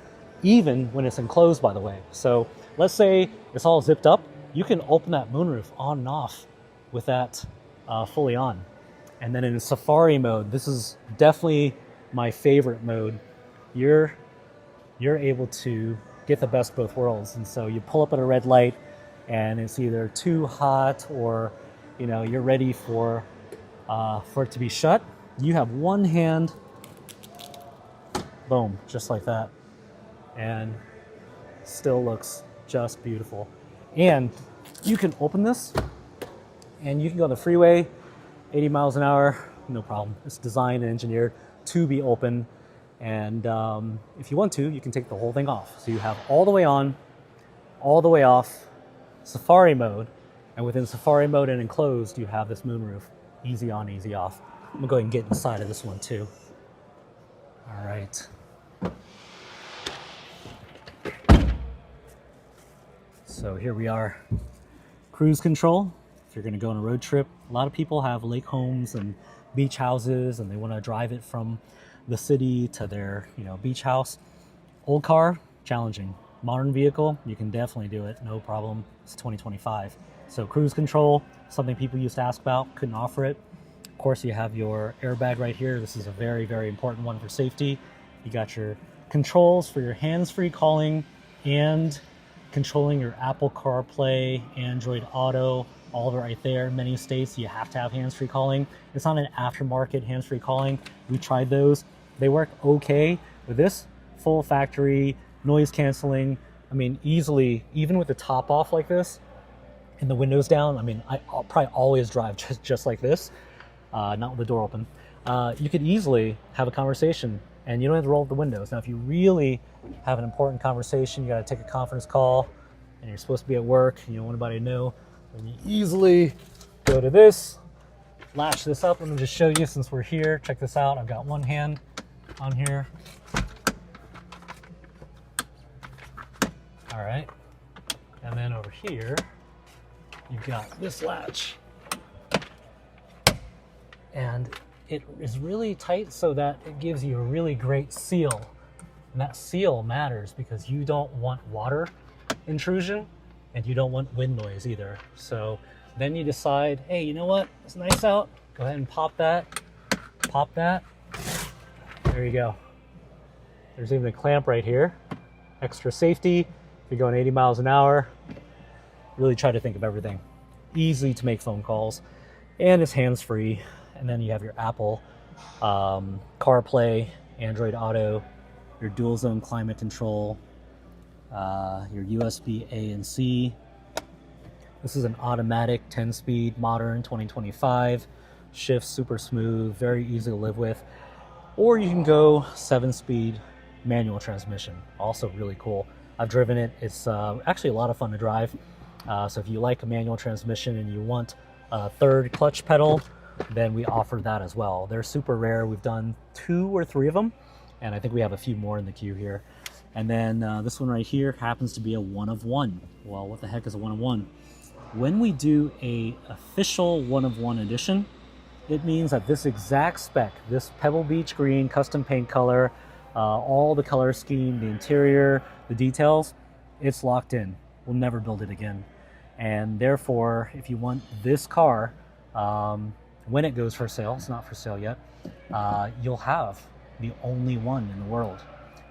even when it's enclosed, by the way. So let's say it's all zipped up, you can open that moonroof on and off with that fully on. And then in Safari mode, this is definitely my favorite mode. You're able to get the best of both worlds. And so you pull up at a red light and it's either too hot or you're ready for it to be shut. You have one hand, boom, just like that, and still looks just beautiful. And you can open this and you can go on the freeway 80 miles an hour, no problem. It's designed and engineered to be open. And if you want to, you can take the whole thing off. So you have all the way on, all the way off, Safari mode, and within Safari mode and enclosed, you have this moonroof. Easy on, easy off. I'm gonna go ahead and get inside of this one too. All right. So here we are. Cruise control. If you're gonna go on a road trip, a lot of people have lake homes and beach houses and they wanna drive it from the city to their beach house. Old car, challenging. Modern vehicle, you can definitely do it, no problem. It's 2025. So cruise control, something people used to ask about, couldn't offer it. Of course, you have your airbag right here. This is a very, very important one for safety. You got your controls for your hands-free calling and controlling your Apple CarPlay, Android Auto, all of it right there. Many states you have to have hands-free calling. It's not an aftermarket hands-free calling. We tried those. They work okay. With this, full factory, noise canceling. I mean, easily, even with the top off like this and the windows down, I mean, I'll probably always drive just like this, not with the door open. You could easily have a conversation and you don't have to roll up the windows. Now, if you really have an important conversation, you got to take a conference call and you're supposed to be at work and you don't want anybody to know, then you easily go to this, latch this up. Let me just show you since we're here. Check this out. I've got one hand on here. All right. And then over here, you've got this latch. and it is really tight so that it gives you a really great seal. And that seal matters because you don't want water intrusion and you don't want wind noise either. So then you decide, hey, you know what? It's nice out. Go ahead and pop that. Pop that. There you go. There's even a clamp right here. Extra safety. If you're going 80 miles an hour, really try to think of everything. Easy to make phone calls. And it's hands-free. And then you have your Apple CarPlay, Android Auto, your dual zone climate control, your USB A and C. This is an automatic 10-speed modern 2025. Shifts super smooth, very easy to live with. Or you can go 7-speed manual transmission. Also really cool. I've driven it. It's actually a lot of fun to drive. So if you like a manual transmission and you want a third clutch pedal, then we offer that as well. They're super rare. We've done 2 or 3 of them, and I think we have a few more in the queue here. And then this one right here happens to be a 1 of 1. Well, what the heck is a 1 of 1? When we do a official 1 of 1 edition, it means that this exact spec, this Pebble Beach green custom paint color, all the color scheme, the interior, the details, it's locked in. We'll never build it again. And therefore, if you want this car, when it goes for sale, it's not for sale yet, you'll have the only one in the world.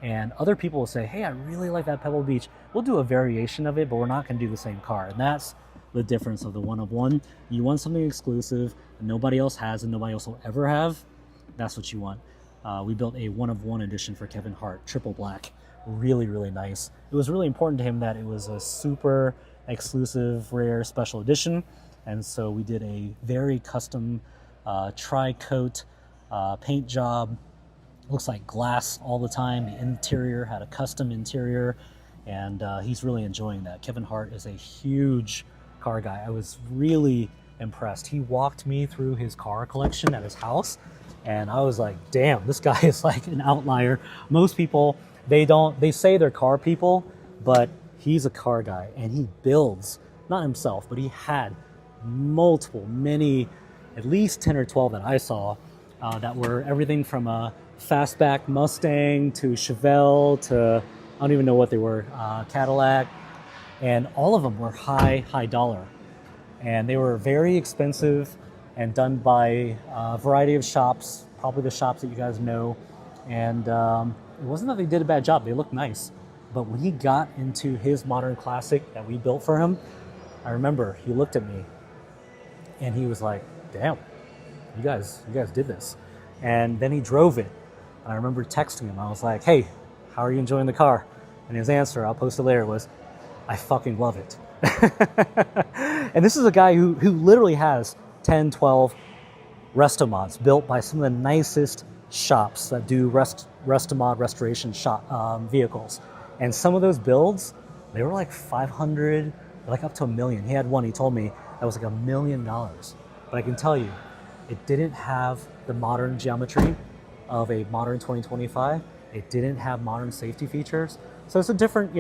And other people will say, hey, I really like that Pebble Beach. We'll do a variation of it, but we're not going to do the same car. And that's the difference of the 1 of 1. You want something exclusive that nobody else has and nobody else will ever have. That's what you want. We built a 1 of 1 edition for Kevin Hart, triple black. Really, really nice. It was really important to him that it was a super exclusive, rare, special edition. And so we did a very custom tri-coat paint job. Looks like glass all the time. The interior had a custom interior, and he's really enjoying that. Kevin Hart is a huge car guy. I was really impressed. He walked me through his car collection at his house, and I was like, damn, this guy is like an outlier. Most people, they say they're car people, but he's a car guy, and he builds, not himself, but he had many, at least 10 or 12 that I saw, that were everything from a fastback Mustang to Chevelle to, I don't even know what they were, Cadillac, and all of them were high dollar. And they were very expensive and done by a variety of shops, probably the shops that you guys know. And it wasn't that they did a bad job, they looked nice. But when he got into his modern classic that we built for him, I remember he looked at me and he was like, damn, you guys did this. And then he drove it. And I remember texting him. I was like, hey, how are you enjoying the car? And his answer, I'll post it later, was, I fucking love it. And this is a guy who literally has 10, 12 resto-mods built by some of the nicest shops that do resto-mod restoration vehicles. And some of those builds, they were like 500, like up to $1 million. He had one, he told me, that was like $1 million. But I can tell you, it didn't have the modern geometry of a modern 2025. It didn't have modern safety features. So it's a different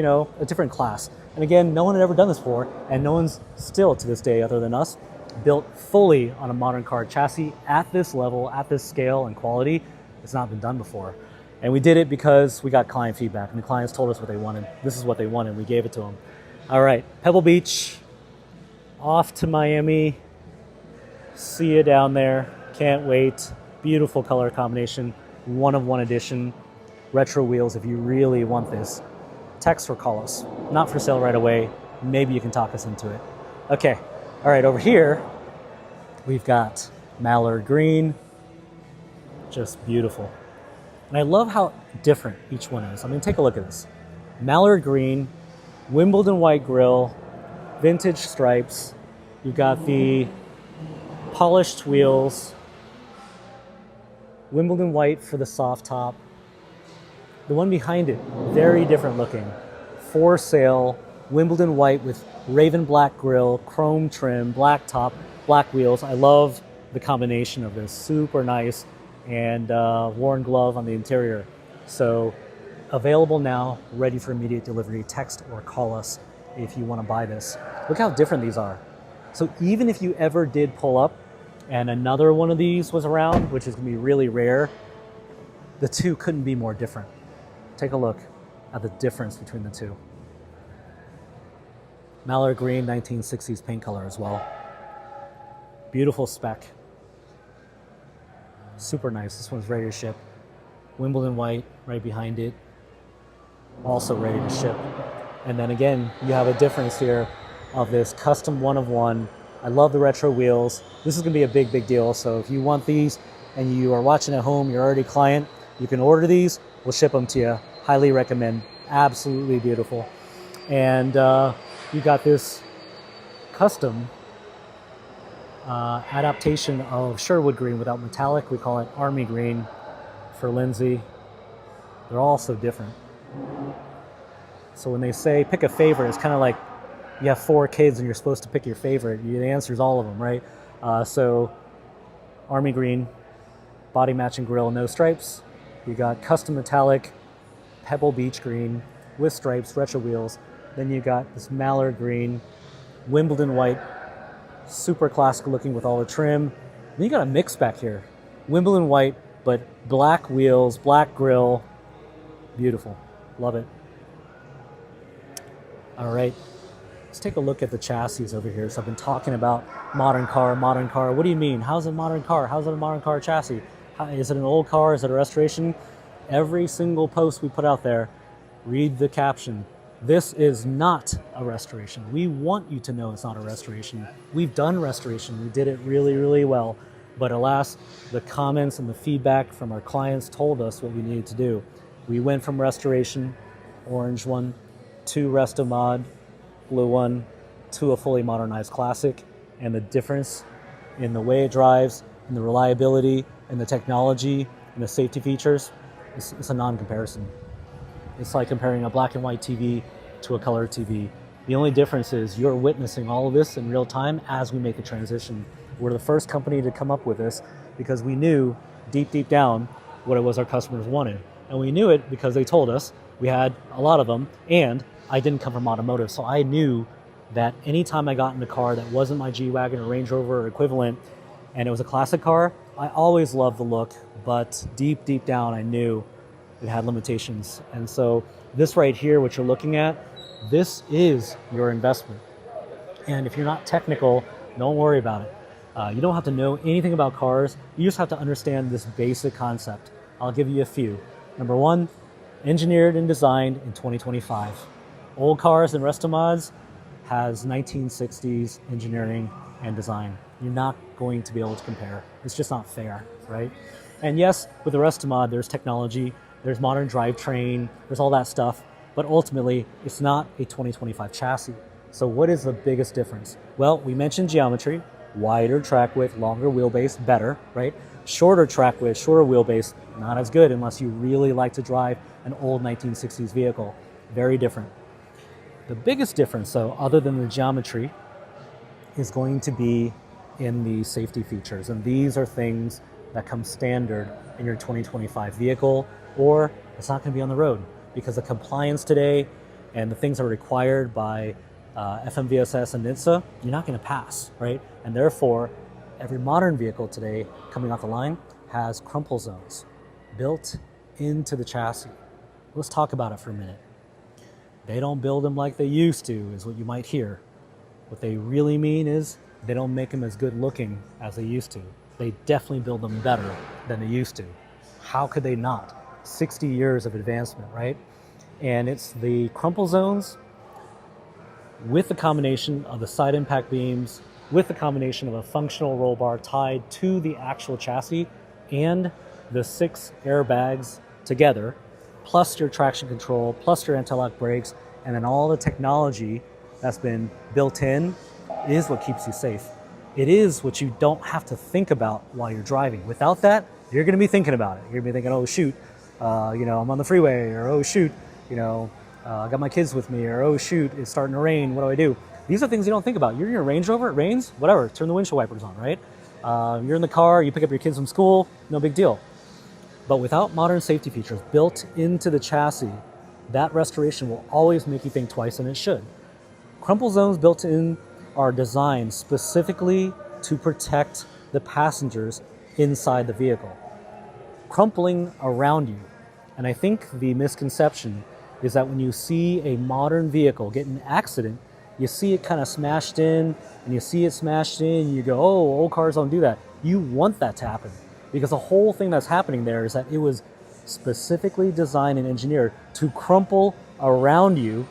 class. And again, no one had ever done this before, and no one's still to this day, other than us, built fully on a modern car chassis at this level, at this scale and quality. It's not been done before. And we did it because we got client feedback, and the clients told us what they wanted. This is what they wanted, we gave it to them. All right, Pebble Beach, off to Miami. See you down there. Can't wait. Beautiful color combination. 1 of 1 edition. Retro wheels. If you really want this, text or call us. Not for sale right away. Maybe you can talk us into it. Okay. All right. Over here, we've got Mallard Green. Just beautiful. And I love how different each one is. I mean, take a look at this. Mallard Green, Wimbledon white grille, vintage stripes. You've got the polished wheels, Wimbledon white for the soft top. The one behind it, very different looking. For sale, Wimbledon white with raven black grille, chrome trim, black top, black wheels. I love the combination of this, super nice, and worn glove on the interior. So available now, ready for immediate delivery. Text or call us if you want to buy this. Look how different these are. So even if you ever did pull up and another one of these was around, which is going to be really rare. The two couldn't be more different. Take a look at the difference between the two. Mallard green, 1960s paint color as well. Beautiful spec. Super nice. This one's ready to ship. Wimbledon white right behind it. Also ready to ship. And then again, you have a difference here of this custom one of one. I love the retro wheels. This is going to be a big, big deal. So if you want these and you are watching at home, you're already a client, you can order these. We'll ship them to you. Highly recommend. Absolutely beautiful. And you got this custom adaptation of Sherwood green without metallic. We call it Army green for Lindsay. They're all so different. So when they say pick a favorite, it's kind of like you have 4 kids and you're supposed to pick your favorite. The answer is all of them, right? So Army green, body matching grille, no stripes. You got custom metallic Pebble Beach green with stripes, retro wheels. Then you got this Mallard green, Wimbledon white, super classic looking with all the trim. Then you got a mix back here. Wimbledon white, but black wheels, black grille. Beautiful. Love it. All right. Let's take a look at the chassis over here. So I've been talking about modern car, modern car. What do you mean? How's it a modern car? How's it a modern car chassis? Is it an old car? Is it a restoration? Every single post we put out there, read the caption. This is not a restoration. We want you to know it's not a restoration. We've done restoration. We did it really, really well. But alas, the comments and the feedback from our clients told us what we needed to do. We went from restoration, orange one, to Resto Mod, blue one, to a fully modernized classic. And the difference in the way it drives, and the reliability, and the technology, and the safety features, it's a non-comparison. It's like comparing a black and white TV to a color TV. The only difference is you're witnessing all of this in real time as we make the transition. We're the first company to come up with this because we knew deep, deep down what it was our customers wanted. And we knew it because they told us. We had a lot of them, and I didn't come from automotive, so I knew that anytime I got in a car that wasn't my G-Wagon or Range Rover or equivalent, and it was a classic car, I always loved the look, but deep, deep down I knew it had limitations. And so this right here, what you're looking at, this is your investment. And if you're not technical, don't worry about it. You don't have to know anything about cars. You just have to understand this basic concept. I'll give you a few. Number one, engineered and designed in 2025. Old Cars and Resto Mods has 1960s engineering and design. You're not going to be able to compare. It's just not fair, right? And yes, with the Resto Mod, there's technology, there's modern drivetrain, there's all that stuff, but ultimately, it's not a 2025 chassis. So what is the biggest difference? Well, we mentioned geometry, wider track width, longer wheelbase, better, right? Shorter track width, shorter wheelbase, not as good unless you really like to drive an old 1960s vehicle. Very different. The biggest difference, though, other than the geometry, is going to be in the safety features. And these are things that come standard in your 2025 vehicle, or it's not going to be on the road because the compliance today and the things that are required by FMVSS and NHTSA, you're not going to pass, right? And therefore, every modern vehicle today coming off the line has crumple zones built into the chassis. Let's talk about it for a minute. They don't build them like they used to, is what you might hear. What they really mean is they don't make them as good looking as they used to. They definitely build them better than they used to. How could they not? 60 years of advancement, right? And it's the crumple zones with the combination of the side impact beams, with the combination of a functional roll bar tied to the actual chassis and the 6 airbags together, plus your traction control, plus your anti-lock brakes, and then all the technology that's been built in is what keeps you safe. It is what you don't have to think about while you're driving. Without that, you're going to be thinking about it. You're going to be thinking, oh shoot, I'm on the freeway, or oh shoot, I got my kids with me, or oh shoot, it's starting to rain, what do I do? These are things you don't think about. You're in your Range Rover, it rains, whatever, turn the windshield wipers on, right? You're in the car, you pick up your kids from school, no big deal. But without modern safety features built into the chassis, that restoration will always make you think twice, and it should. Crumple zones built in are designed specifically to protect the passengers inside the vehicle, crumpling around you. And I think the misconception is that when you see a modern vehicle get in an accident, you see it kind of smashed in, and you see it smashed in, and you go, oh, old cars don't do that. You want that to happen, because the whole thing that's happening there is that it was specifically designed and engineered to crumple around you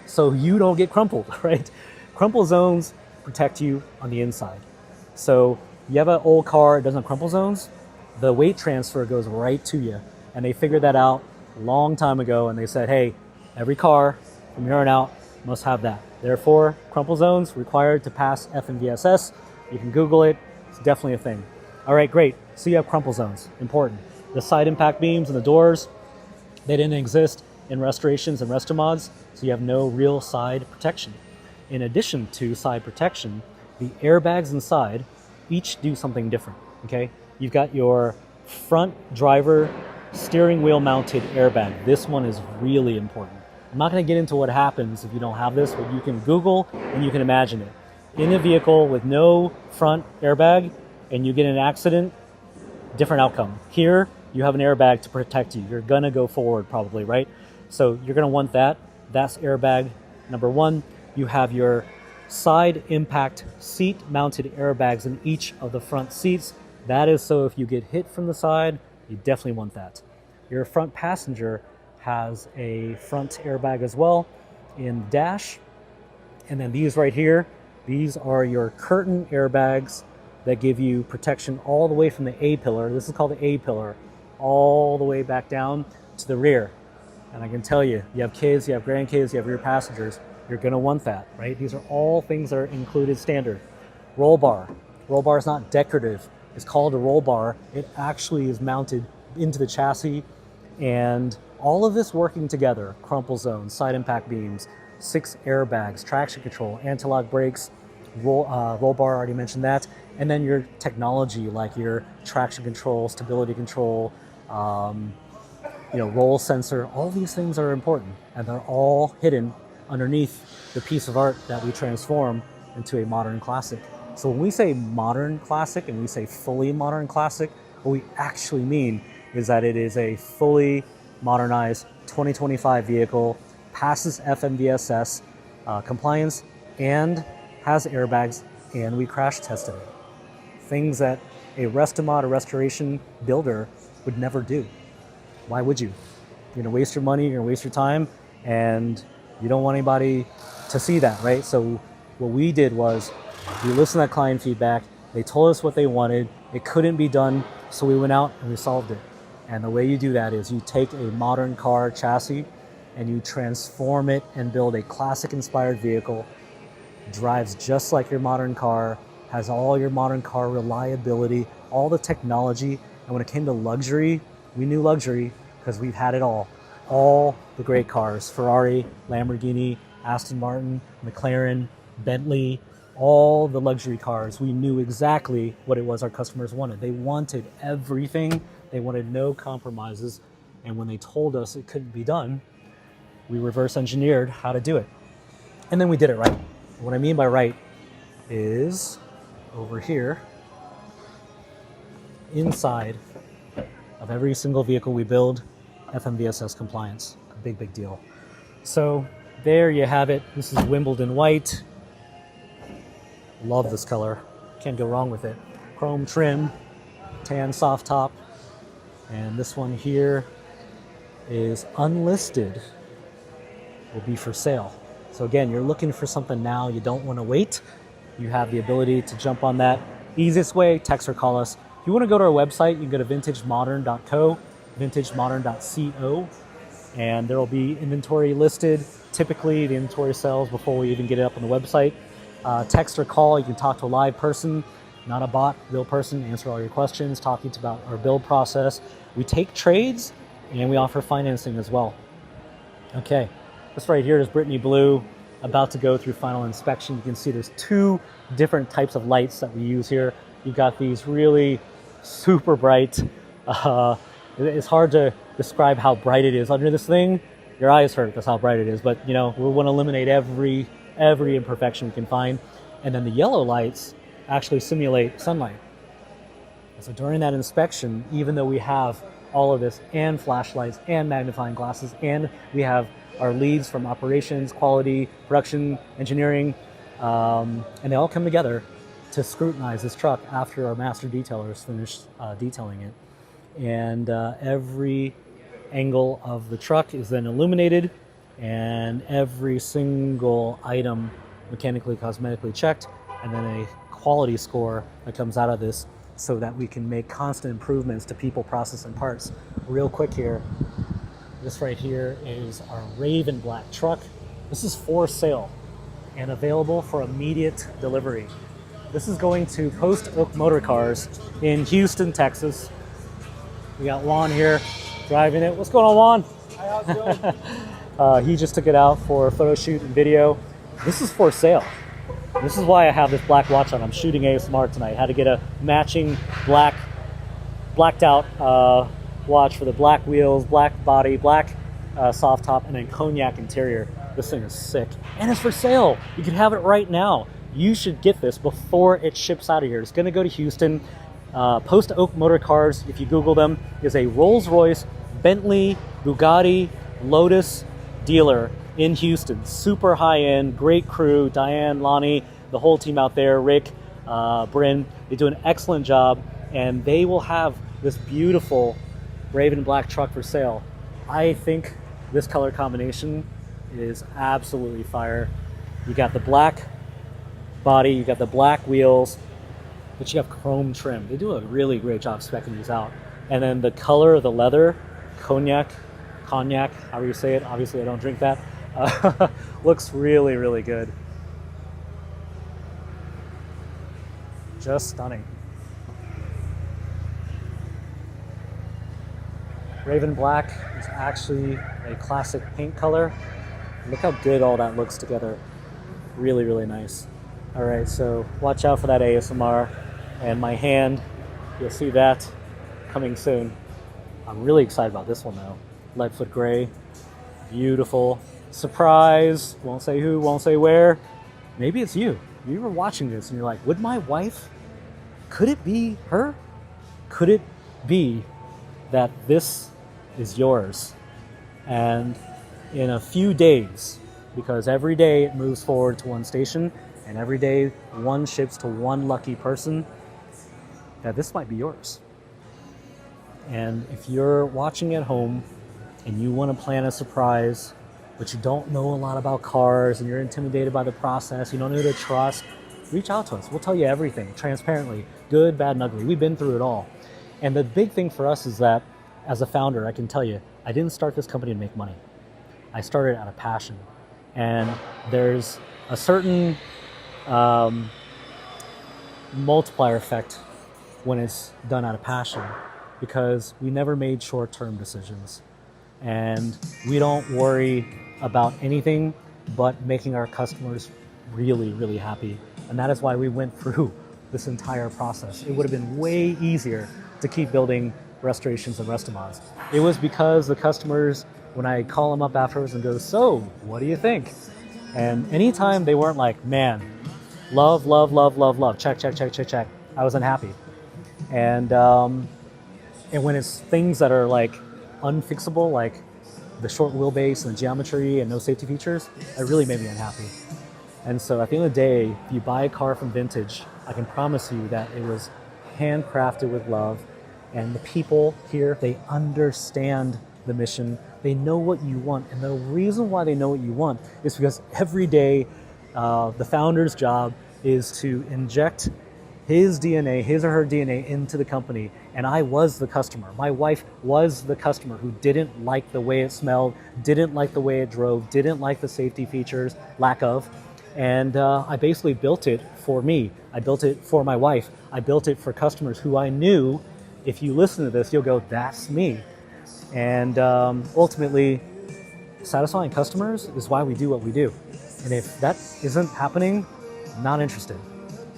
so you don't get crumpled, right? Crumple zones protect you on the inside. So you have an old car, it doesn't have crumple zones, the weight transfer goes right to you. And they figured that out a long time ago, and they said, hey, every car from here on out must have that. Therefore, crumple zones required to pass FMVSS. You can Google it. It's definitely a thing. All right, great. So you have crumple zones. Important. The side impact beams and the doors, they didn't exist in restorations and restomods, so you have no real side protection. In addition to side protection, the airbags inside each do something different, okay? You've got your front driver steering wheel mounted airbag. This one is really important. I'm not going to get into what happens if you don't have this, but you can Google and you can imagine it. In a vehicle with no front airbag and you get in an accident, different outcome. Here, you have an airbag to protect you. You're going to go forward probably, right? So you're going to want that. That's airbag number one. You have your side impact seat mounted airbags in each of the front seats. That is so if you get hit from the side, you definitely want that. Your front passenger has a front airbag as well in the dash. And then these right here, these are your curtain airbags that give you protection all the way from the A-pillar. This is called the A-pillar, all the way back down to the rear. And I can tell you, you have kids, you have grandkids, you have rear passengers, you're gonna want that, right? These are all things that are included standard. Roll bar. Roll bar is not decorative. It's called a roll bar. It actually is mounted into the chassis, and all of this working together, crumple zones, side impact beams, 6 airbags, traction control, anti-lock brakes, roll bar, already mentioned that, and then your technology like your traction control, stability control, roll sensor. All these things are important, and they're all hidden underneath the piece of art that we transform into a modern classic. So when we say modern classic and we say fully modern classic, what we actually mean is that it is a fully modernized 2025 vehicle, passes FMVSS compliance, and has airbags, and we crash tested it. Things that a restomod or restoration builder would never do. Why would you? You're gonna waste your money, you're gonna waste your time, and you don't want anybody to see that, right? So what we did was we listened to that client feedback. They told us what they wanted. It couldn't be done, so we went out and we solved it. And the way you do that is you take a modern car chassis and you transform it and build a classic-inspired vehicle. Drives just like your modern car, has all your modern car reliability, all the technology. And when it came to luxury, we knew luxury because we've had it all. All the great cars, Ferrari, Lamborghini, Aston Martin, McLaren, Bentley, all the luxury cars. We knew exactly what it was our customers wanted. They wanted everything. They wanted no compromises. And when they told us it couldn't be done, we reverse engineered how to do it. And then we did it right. What I mean by right is over here, inside of every single vehicle we build, FMVSS compliance. A big, big deal. So there you have it. This is Wimbledon white. Love this color. Can't go wrong with it. Chrome trim, tan soft top. And this one here is unlisted. Will be for sale. So again, you're looking for something now. You don't want to wait. You have the ability to jump on that. Easiest way, text or call us. If you want to go to our website, you can go to vintagemodern.co, vintagemodern.co, and there will be inventory listed. Typically, the inventory sells before we even get it up on the website. Text or call, you can talk to a live person, not a bot, real person, answer all your questions, talking about our build process. We take trades, and we offer financing as well. Okay, this right here is Brittany Blue, about to go through final inspection. You can see there's 2 different types of lights that we use here. You've got these really super bright, it's hard to describe how bright it is under this thing. Your eyes hurt, that's how bright it is. But we want to eliminate every imperfection we can find. And then the yellow lights actually simulate sunlight. So during that inspection, even though we have all of this and flashlights and magnifying glasses, and we have our leads from operations, quality, production, engineering, and they all come together to scrutinize this truck after our master detailers finish detailing it. And every angle of the truck is then illuminated, and every single item mechanically, cosmetically checked, and then a quality score that comes out of this so that we can make constant improvements to people, process, and parts. Real quick here, this right here is our Raven Black truck. This is for sale and available for immediate delivery. This is going to Post Oak Motor Cars in Houston, Texas. We got Juan here driving it. What's going on, Juan? Hi, how's it going? He just took it out for a photo shoot and video. This is for sale. This is why I have this black watch on. I'm shooting ASMR tonight. Had to get a matching blacked out watch for the black wheels, black body, black soft top, and then cognac interior. This thing is sick. And it's for sale. You can have it right now. You should get this before it ships out of here. It's going to go to Houston. Post Oak Motor Cars, if you Google them, is a Rolls-Royce, Bentley, Bugatti, Lotus dealer in Houston. Super high-end, great crew. Diane, Lonnie, the whole team out there, Rick, Bryn. They do an excellent job, and they will have this beautiful Raven Black truck for sale. I think this color combination is absolutely fire. You got the black body, you got the black wheels, but you have chrome trim. They do a really great job speccing these out. And then the color of the leather, cognac, however you say it, obviously I don't drink that, looks really, really good. Just stunning. Raven Black is actually a classic paint color. Look how good all that looks together. Really, really nice. All right, so watch out for that ASMR. And my hand, you'll see that coming soon. I'm really excited about this one though. Leadfoot gray, beautiful. Surprise, won't say who, won't say where. Maybe it's you. You were watching this and you're like, would my wife, could it be her? Could it be that this is yours? And in a few days, because every day it moves forward to one station, and every day one ships to one lucky person, that this might be yours. And if you're watching at home and you want to plan a surprise, but you don't know a lot about cars and you're intimidated by the process, you don't know who to trust, reach out to us. We'll tell you everything transparently, good, bad, and ugly. We've been through it all. And the big thing for us is that as a founder, I can tell you, I didn't start this company to make money. I started out of passion. And there's a certain multiplier effect when it's done out of passion, because we never made short-term decisions. And we don't worry about anything but making our customers really, really happy. And that is why we went through this entire process. It would have been way easier to keep building restorations and restaurants. It was because the customers, when I call them up afterwards and go, so what do you think? And anytime they weren't like, man, love, love, love, love, love, check, check, check, check, check, I was unhappy. And when it's things that are like unfixable, like the short wheelbase and the geometry and no safety features, it really made me unhappy. And so at the end of the day, if you buy a car from Vintage, I can promise you that it was handcrafted with love. And the people here, they understand the mission. They know what you want. And the reason why they know what you want is because every day, the founder's job is to inject his DNA, his or her DNA into the company. And I was the customer. My wife was the customer who didn't like the way it smelled, didn't like the way it drove, didn't like the safety features, lack of. And I basically built it for me. I built it for my wife. I built it for customers who I knew, if you listen to this, you'll go, that's me. And ultimately, satisfying customers is why we do what we do. And if that isn't happening, I'm not interested.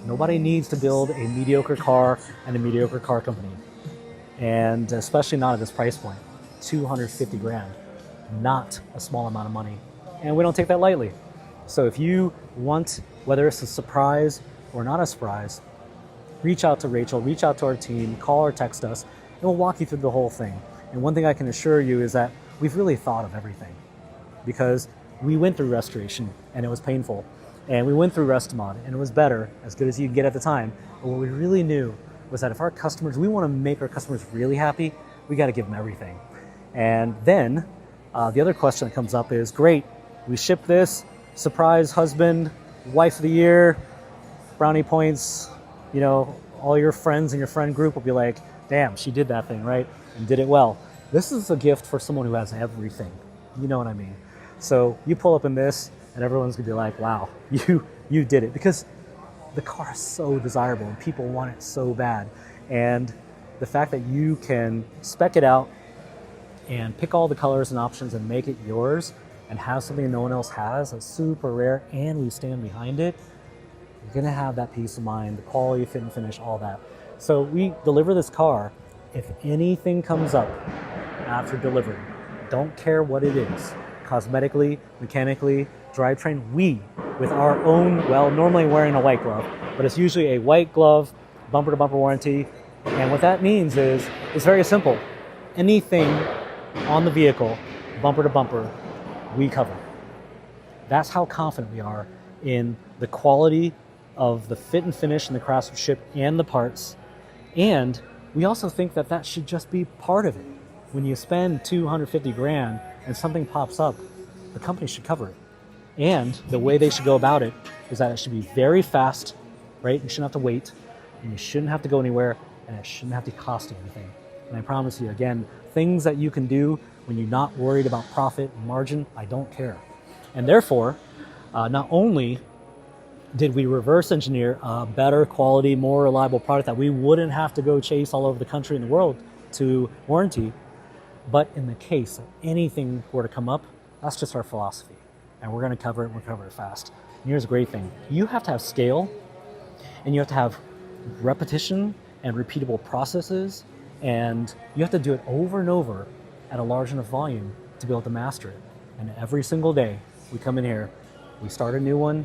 Nobody needs to build a mediocre car and a mediocre car company. And especially not at this price point, 250 grand, not a small amount of money. And we don't take that lightly. So if you want, whether it's a surprise or not a surprise, reach out to Rachel, reach out to our team, call or text us, and we'll walk you through the whole thing. And one thing I can assure you is that we've really thought of everything, because we went through restoration and it was painful. And we went through Restomod and it was better, as good as you could get at the time. But what we really knew was that if our customers, we want to make our customers really happy, we got to give them everything. And then the other question that comes up is, great, we ship this, surprise husband, wife of the year, brownie points, you know, all your friends in your friend group will be like, damn, she did that thing, right? And did it well. This is a gift for someone who has everything. You know what I mean? So you pull up in this and everyone's gonna be like, wow, you did it. Because the car is so desirable and people want it so bad. And the fact that you can spec it out and pick all the colors and options and make it yours and have something no one else has, that's super rare, and we stand behind it, you're gonna have that peace of mind, the quality, fit and finish, all that. So we deliver this car. If anything comes up after delivery, don't care what it is, cosmetically, mechanically, drivetrain, we, with our own, well, normally wearing a white glove, but it's usually a white glove, bumper to bumper warranty. And what that means is, it's very simple. Anything on the vehicle, bumper to bumper, we cover. That's how confident we are in the quality of the fit and finish and the craftsmanship and the parts. And we also think that that should just be part of it. When you spend 250 grand and something pops up, the company should cover it. And the way they should go about it is that it should be very fast, right? You shouldn't have to wait, and you shouldn't have to go anywhere, and it shouldn't have to cost you anything. And I promise you, again, things that you can do when you're not worried about profit and margin, I don't care. And therefore, not only did we reverse engineer a better quality, more reliable product that we wouldn't have to go chase all over the country and the world to warranty, but in the case that anything were to come up, that's just our philosophy. And we're gonna cover it, we'll cover it fast. And here's a great thing. You have to have scale, and you have to have repetition and repeatable processes, and you have to do it over and over at a large enough volume to be able to master it. And every single day, we come in here, we start a new one,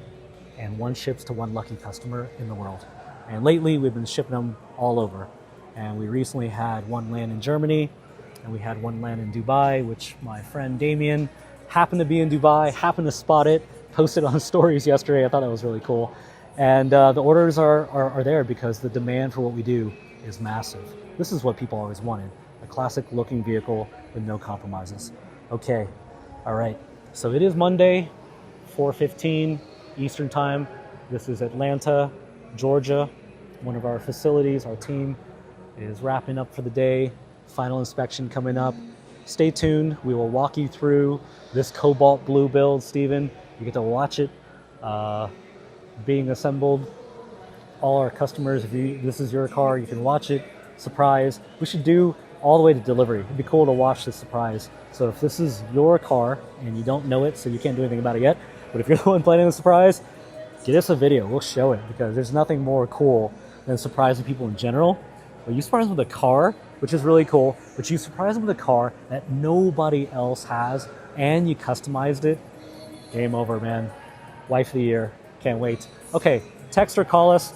and one ships to one lucky customer in the world. And lately, we've been shipping them all over. And we recently had one land in Germany, and we had one land in Dubai, which my friend Damien happened to be in Dubai, happened to spot it, posted on stories yesterday. I thought that was really cool. And the orders are there because the demand for what we do is massive. This is what people always wanted, a classic looking vehicle with no compromises. Okay, all right. So it is Monday, 4:15 Eastern time. This is Atlanta, Georgia, one of our facilities. Our team is wrapping up for the day. Final inspection coming up. Stay tuned. We will walk you through this cobalt blue build, Steven. You get to watch it being assembled. All our customers, if this is your car, you can watch it. Surprise. We should do all the way to delivery. It'd be cool to watch this surprise. So if this is your car and you don't know it, so you can't do anything about it yet, but if you're the one planning the surprise, get us a video. We'll show it, because there's nothing more cool than surprising people in general. But you surprise them with a car, which is really cool, but you surprise them with a car that nobody else has, and you customized it. Game over, man. Wife of the year. Can't wait. Okay, text or call us.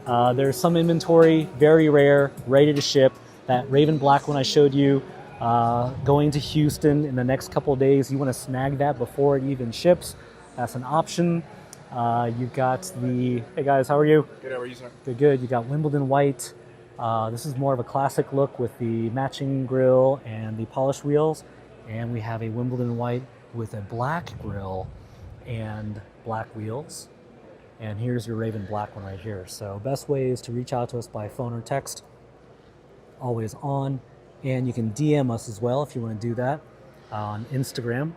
There's some inventory, very rare, ready to ship. That Raven Black one I showed you, going to Houston in the next couple of days. You want to snag that before it even ships. That's an option. You've got the, hey guys, how are you? Good, how are you, sir? Good, good. You got Wimbledon white. This is more of a classic look with the matching grille and the polished wheels. And we have a Wimbledon white with a black grille and black wheels. And here's your Raven Black one right here. So best way is to reach out to us by phone or text. Always on. And you can DM us as well if you want to do that on Instagram.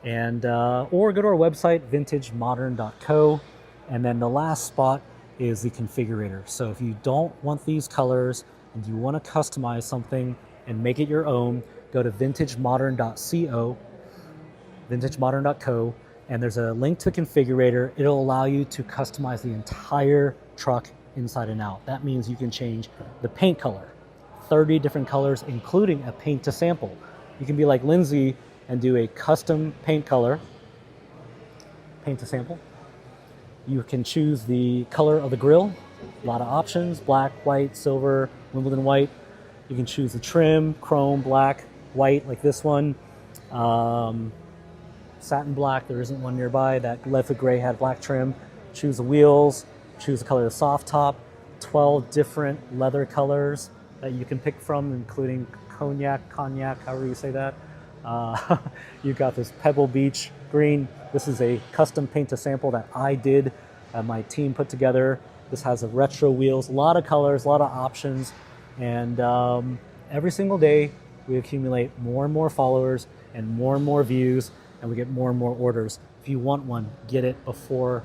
And or go to our website, vintagemodern.co. And then the last spot is the configurator. So if you don't want these colors and you want to customize something and make it your own, go to vintagemodern.co, vintagemodern.co, and there's a link to the configurator. It'll allow you to customize the entire truck inside and out. That means you can change the paint color, 30 different colors, including a paint to sample. You can be like Lindsay and do a custom paint color, paint to sample. You can choose the color of the grille, A lot of options: black, white, silver, Wimbledon white. You can choose the trim: chrome, black, white, like this one. Satin black, there isn't one nearby. That leather gray had black trim. Choose the wheels, choose the color of the soft top. 12 different leather colors that you can pick from, including cognac, however you say that. You've got this Pebble Beach green. This is a custom paint to sample that I did, my team put together. This has a retro wheels, a lot of colors, a lot of options. And every single day we accumulate more and more followers and more views, and we get more and more orders. If you want one, get it before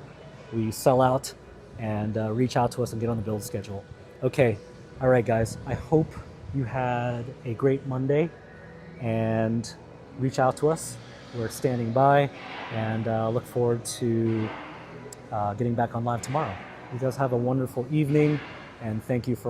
we sell out, and reach out to us and get on the build schedule. Okay, all right guys, I hope you had a great Monday, and reach out to us. We're standing by, and look forward to getting back on live tomorrow. You guys have a wonderful evening, and thank you for